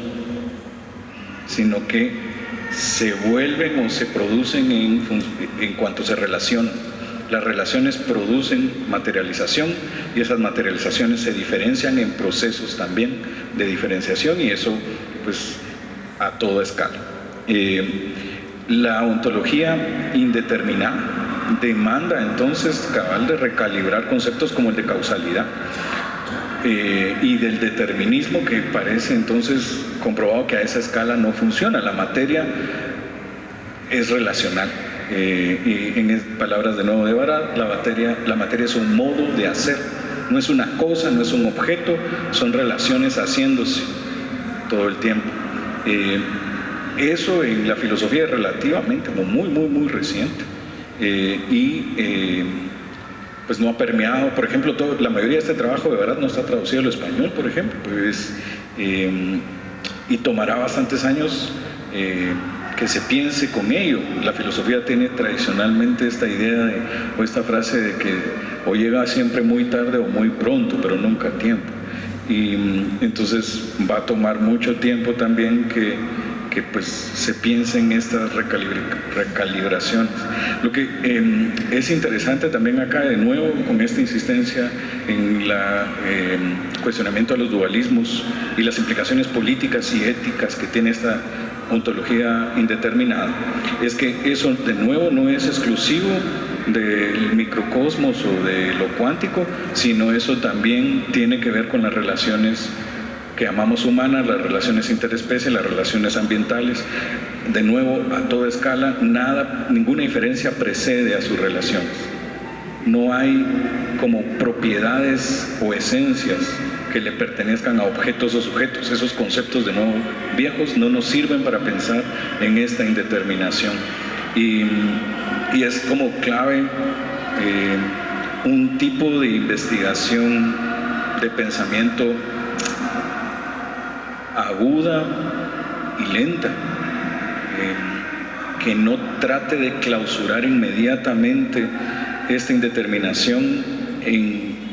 sino que se vuelven o se producen en cuanto se relacionan. Las relaciones producen materialización, y esas materializaciones se diferencian en procesos también de diferenciación, y eso pues a toda escala. La ontología indeterminada demanda entonces cabal de recalibrar conceptos como el de causalidad y del determinismo, que parece entonces comprobado que a esa escala no funciona. La materia es relacional. Y en palabras de nuevo de Barad, la materia es un modo de hacer, no es una cosa, no es un objeto, son relaciones haciéndose todo el tiempo. Eso en la filosofía es relativamente muy reciente, pues no ha permeado. Por ejemplo, la mayoría de este trabajo de Barad no está traducido al español, por ejemplo, y tomará bastantes años que se piense con ello. La filosofía tiene tradicionalmente esta idea o esta frase de que o llega siempre muy tarde o muy pronto, pero nunca a tiempo. Y entonces va a tomar mucho tiempo también que pues se piense en estas recalibraciones. Lo que es interesante también acá, de nuevo, con esta insistencia en el cuestionamiento de los dualismos y las implicaciones políticas y éticas que tiene esta ontología indeterminada, es que eso de nuevo no es exclusivo del microcosmos o de lo cuántico, sino eso también tiene que ver con las relaciones que llamamos humanas, las relaciones interespecies, las relaciones ambientales. De nuevo, a toda escala, ninguna diferencia precede a sus relaciones. No hay como propiedades o esencias que le pertenezcan a objetos o sujetos. Esos conceptos, de nuevo, viejos, no nos sirven para pensar en esta indeterminación. Y es como clave un tipo de investigación de pensamiento aguda y lenta, que no trate de clausurar inmediatamente esta indeterminación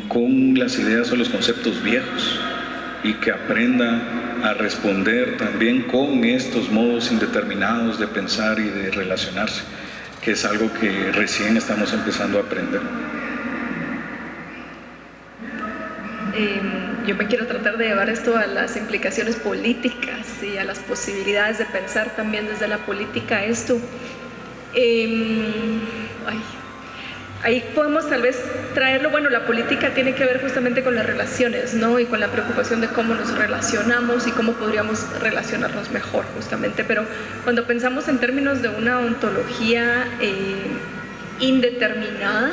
con las ideas o los conceptos viejos, y que aprenda a responder también con estos modos indeterminados de pensar y de relacionarse, que es algo que recién estamos empezando a aprender. Yo me quiero tratar de llevar esto a las implicaciones políticas y a las posibilidades de pensar también desde la política esto. Ahí podemos tal vez traerlo. Bueno, la política tiene que ver justamente con las relaciones, ¿no? Y con la preocupación de cómo nos relacionamos y cómo podríamos relacionarnos mejor, justamente. Pero cuando pensamos en términos de una ontología indeterminada,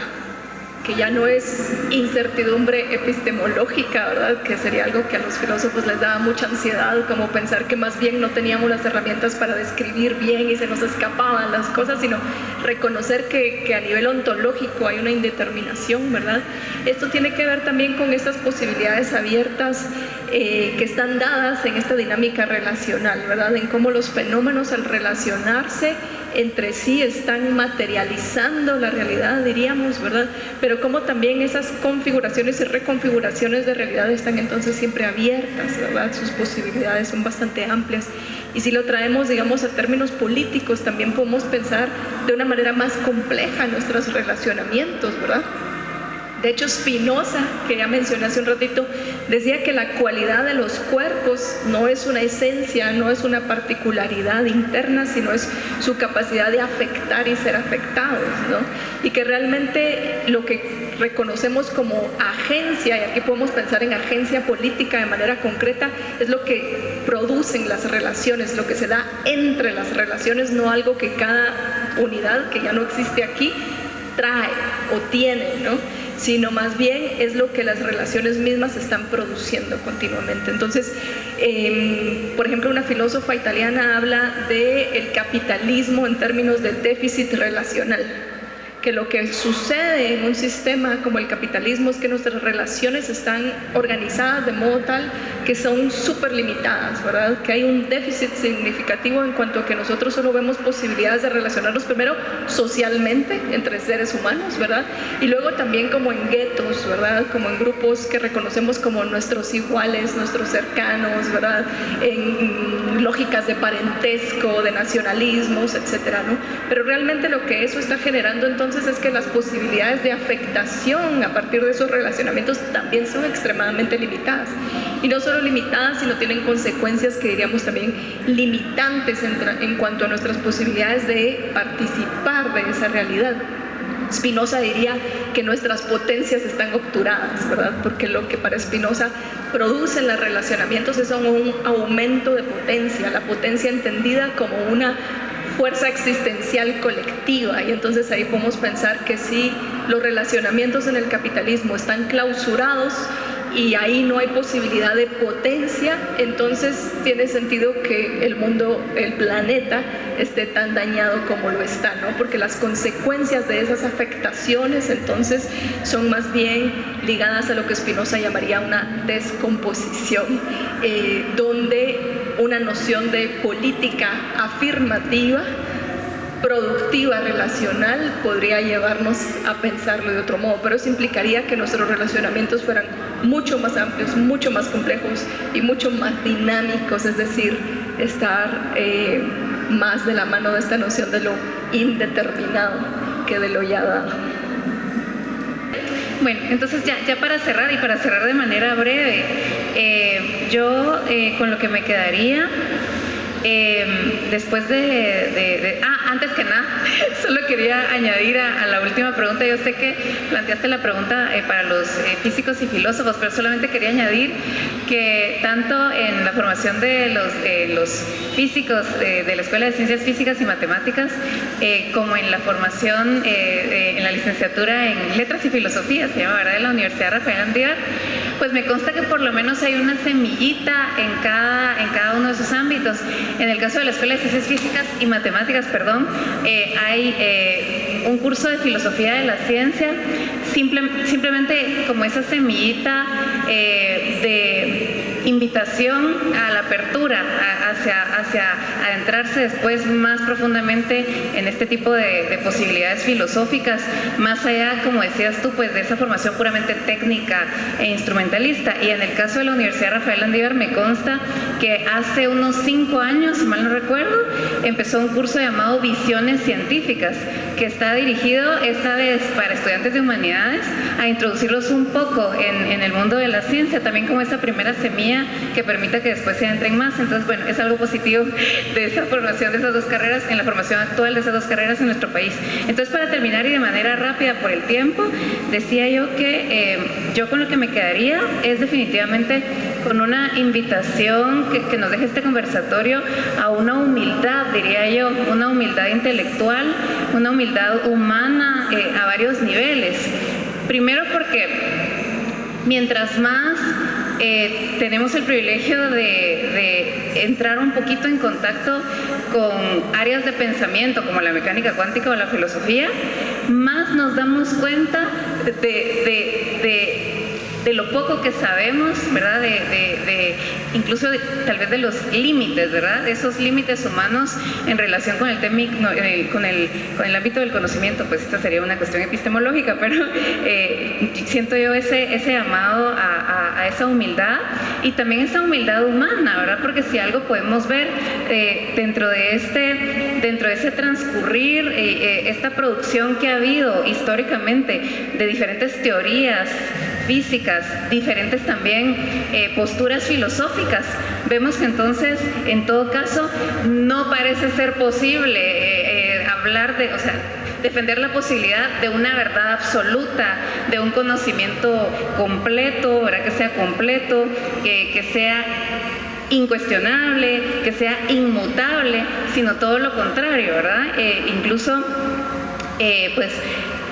que ya no es incertidumbre epistemológica, ¿verdad? Que sería algo que a los filósofos les daba mucha ansiedad, como pensar que más bien no teníamos las herramientas para describir bien y se nos escapaban las cosas, sino reconocer que a nivel ontológico hay una indeterminación, ¿verdad? Esto tiene que ver también con estas posibilidades abiertas que están dadas en esta dinámica relacional, ¿verdad? En cómo los fenómenos al relacionarse entre sí están materializando la realidad, diríamos, ¿verdad? Pero como también esas configuraciones y reconfiguraciones de realidad están entonces siempre abiertas, ¿verdad? Sus posibilidades son bastante amplias. Y si lo traemos, digamos, a términos políticos, también podemos pensar de una manera más compleja nuestros relacionamientos, ¿verdad? De hecho, Spinoza, que ya mencioné hace un ratito, decía que la cualidad de los cuerpos no es una esencia, no es una particularidad interna, sino es su capacidad de afectar y ser afectados, ¿no? Y que realmente lo que reconocemos como agencia, y aquí podemos pensar en agencia política de manera concreta, es lo que producen las relaciones, lo que se da entre las relaciones, no algo que cada unidad, que ya no existe aquí, trae o tiene, ¿no? Sino más bien es lo que las relaciones mismas están produciendo continuamente. Entonces, por ejemplo, una filósofa italiana habla del capitalismo en términos de déficit relacional, que lo que sucede en un sistema como el capitalismo es que nuestras relaciones están organizadas de modo tal que son súper limitadas, ¿verdad? Que hay un déficit significativo en cuanto a que nosotros solo vemos posibilidades de relacionarnos primero socialmente entre seres humanos, ¿verdad? Y luego también como en guetos, ¿verdad? Como en grupos que reconocemos como nuestros iguales, nuestros cercanos, ¿verdad? En lógicas de parentesco, de nacionalismos, etcétera, ¿no? Pero realmente lo que eso está generando entonces es que las posibilidades de afectación a partir de esos relacionamientos también son extremadamente limitadas. Y no solo limitadas, sino tienen consecuencias que diríamos también limitantes en cuanto a nuestras posibilidades de participar de esa realidad. Spinoza diría que nuestras potencias están obturadas, ¿verdad? Porque lo que para Spinoza producen los relacionamientos es un aumento de potencia, la potencia entendida como una fuerza existencial colectiva, y entonces ahí podemos pensar que si los relacionamientos en el capitalismo están clausurados y ahí no hay posibilidad de potencia, entonces tiene sentido que el mundo, el planeta, esté tan dañado como lo está, ¿no? Porque las consecuencias de esas afectaciones entonces son más bien ligadas a lo que Spinoza llamaría una descomposición, donde una noción de política afirmativa, productiva, relacional, podría llevarnos a pensarlo de otro modo, pero eso implicaría que nuestros relacionamientos fueran mucho más amplios, mucho más complejos y mucho más dinámicos, es decir, estar más de la mano de esta noción de lo indeterminado que de lo ya dado. Bueno, entonces ya para cerrar, y para cerrar de manera breve, yo con lo que me quedaría, después antes que nada, solo quería añadir a la última pregunta. Yo sé que planteaste la pregunta para los físicos y filósofos, pero solamente quería añadir que tanto en la formación de los físicos de la Escuela de Ciencias Físicas y Matemáticas, como en la formación en la licenciatura en Letras y Filosofía, se llama, ¿verdad?, de la Universidad Rafael Andívar, pues me consta que por lo menos hay una semillita en cada uno de esos ámbitos. En el caso de la Escuela de Ciencias Físicas y Matemáticas, hay un curso de Filosofía de la Ciencia, simplemente como esa semillita de invitación a la apertura, hacia adentrarse después más profundamente en este tipo de posibilidades filosóficas, más allá, como decías tú, pues de esa formación puramente técnica e instrumentalista. Y en el caso de la Universidad Rafael Andívar me consta que hace unos 5 años, si mal no recuerdo, empezó un curso llamado Visiones Científicas, que está dirigido esta vez para estudiantes de humanidades a introducirlos un poco en el mundo de la ciencia, también como esa primera semilla que permita que después se entren más. Entonces, bueno, es algo positivo de esa formación de esas dos carreras, en la formación actual de esas dos carreras en nuestro país. Entonces, para terminar y de manera rápida por el tiempo, decía yo que yo con lo que me quedaría es definitivamente con una invitación que nos deje este conversatorio a una humildad, diría yo, una humildad intelectual, una humildad humana a varios niveles. Primero porque mientras más tenemos el privilegio de entrar un poquito en contacto con áreas de pensamiento como la mecánica cuántica o la filosofía, más nos damos cuenta de lo poco que sabemos, ¿verdad? Incluso tal vez de los límites, ¿verdad? De esos límites humanos en relación con el con el ámbito del conocimiento. Pues esta sería una cuestión epistemológica, pero siento yo ese llamado a esa humildad y también esa humildad humana, ¿verdad? Porque si algo podemos ver dentro de ese transcurrir, esta producción que ha habido históricamente de diferentes teorías físicas, diferentes también posturas filosóficas, vemos que entonces, en todo caso, no parece ser posible hablar de, o sea, defender la posibilidad de una verdad absoluta, de un conocimiento completo, ¿verdad? Que sea completo, que sea incuestionable, que sea inmutable, sino todo lo contrario, ¿verdad? Incluso, pues,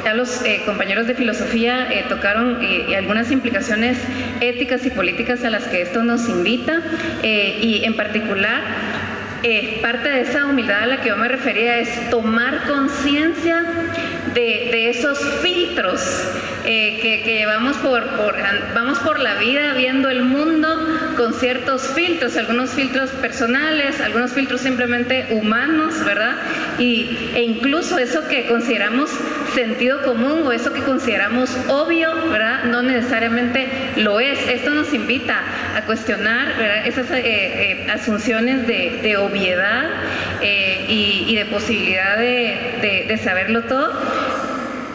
ya los compañeros de filosofía tocaron algunas implicaciones éticas y políticas a las que esto nos invita, y en particular parte de esa humildad a la que yo me refería es tomar conciencia de esos filtros que vamos por la vida viendo el mundo con ciertos filtros, algunos filtros personales, algunos filtros simplemente humanos, ¿verdad? E incluso eso que consideramos sentido común o eso que consideramos obvio, ¿verdad? No necesariamente lo es. Esto nos invita a cuestionar, ¿verdad? Esas asunciones de obviedad y de posibilidad de saberlo todo.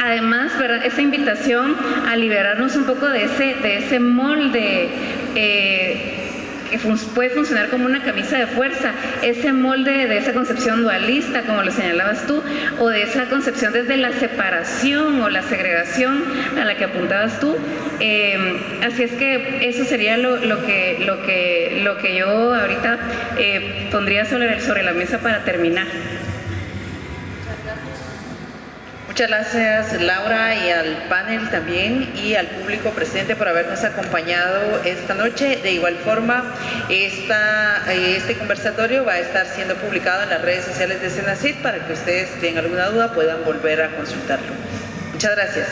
Además, ¿verdad? Esa invitación a liberarnos un poco de ese molde que puede funcionar como una camisa de fuerza, ese molde de esa concepción dualista, como lo señalabas tú, o de esa concepción desde la separación o la segregación a la que apuntabas tú. Así es que eso sería lo que yo ahorita pondría sobre la mesa para terminar. Muchas gracias, Laura, y al panel también, y al público presente por habernos acompañado esta noche. De igual forma, este conversatorio va a estar siendo publicado en las redes sociales de CENACYT para que ustedes, si tienen alguna duda, puedan volver a consultarlo. Muchas gracias.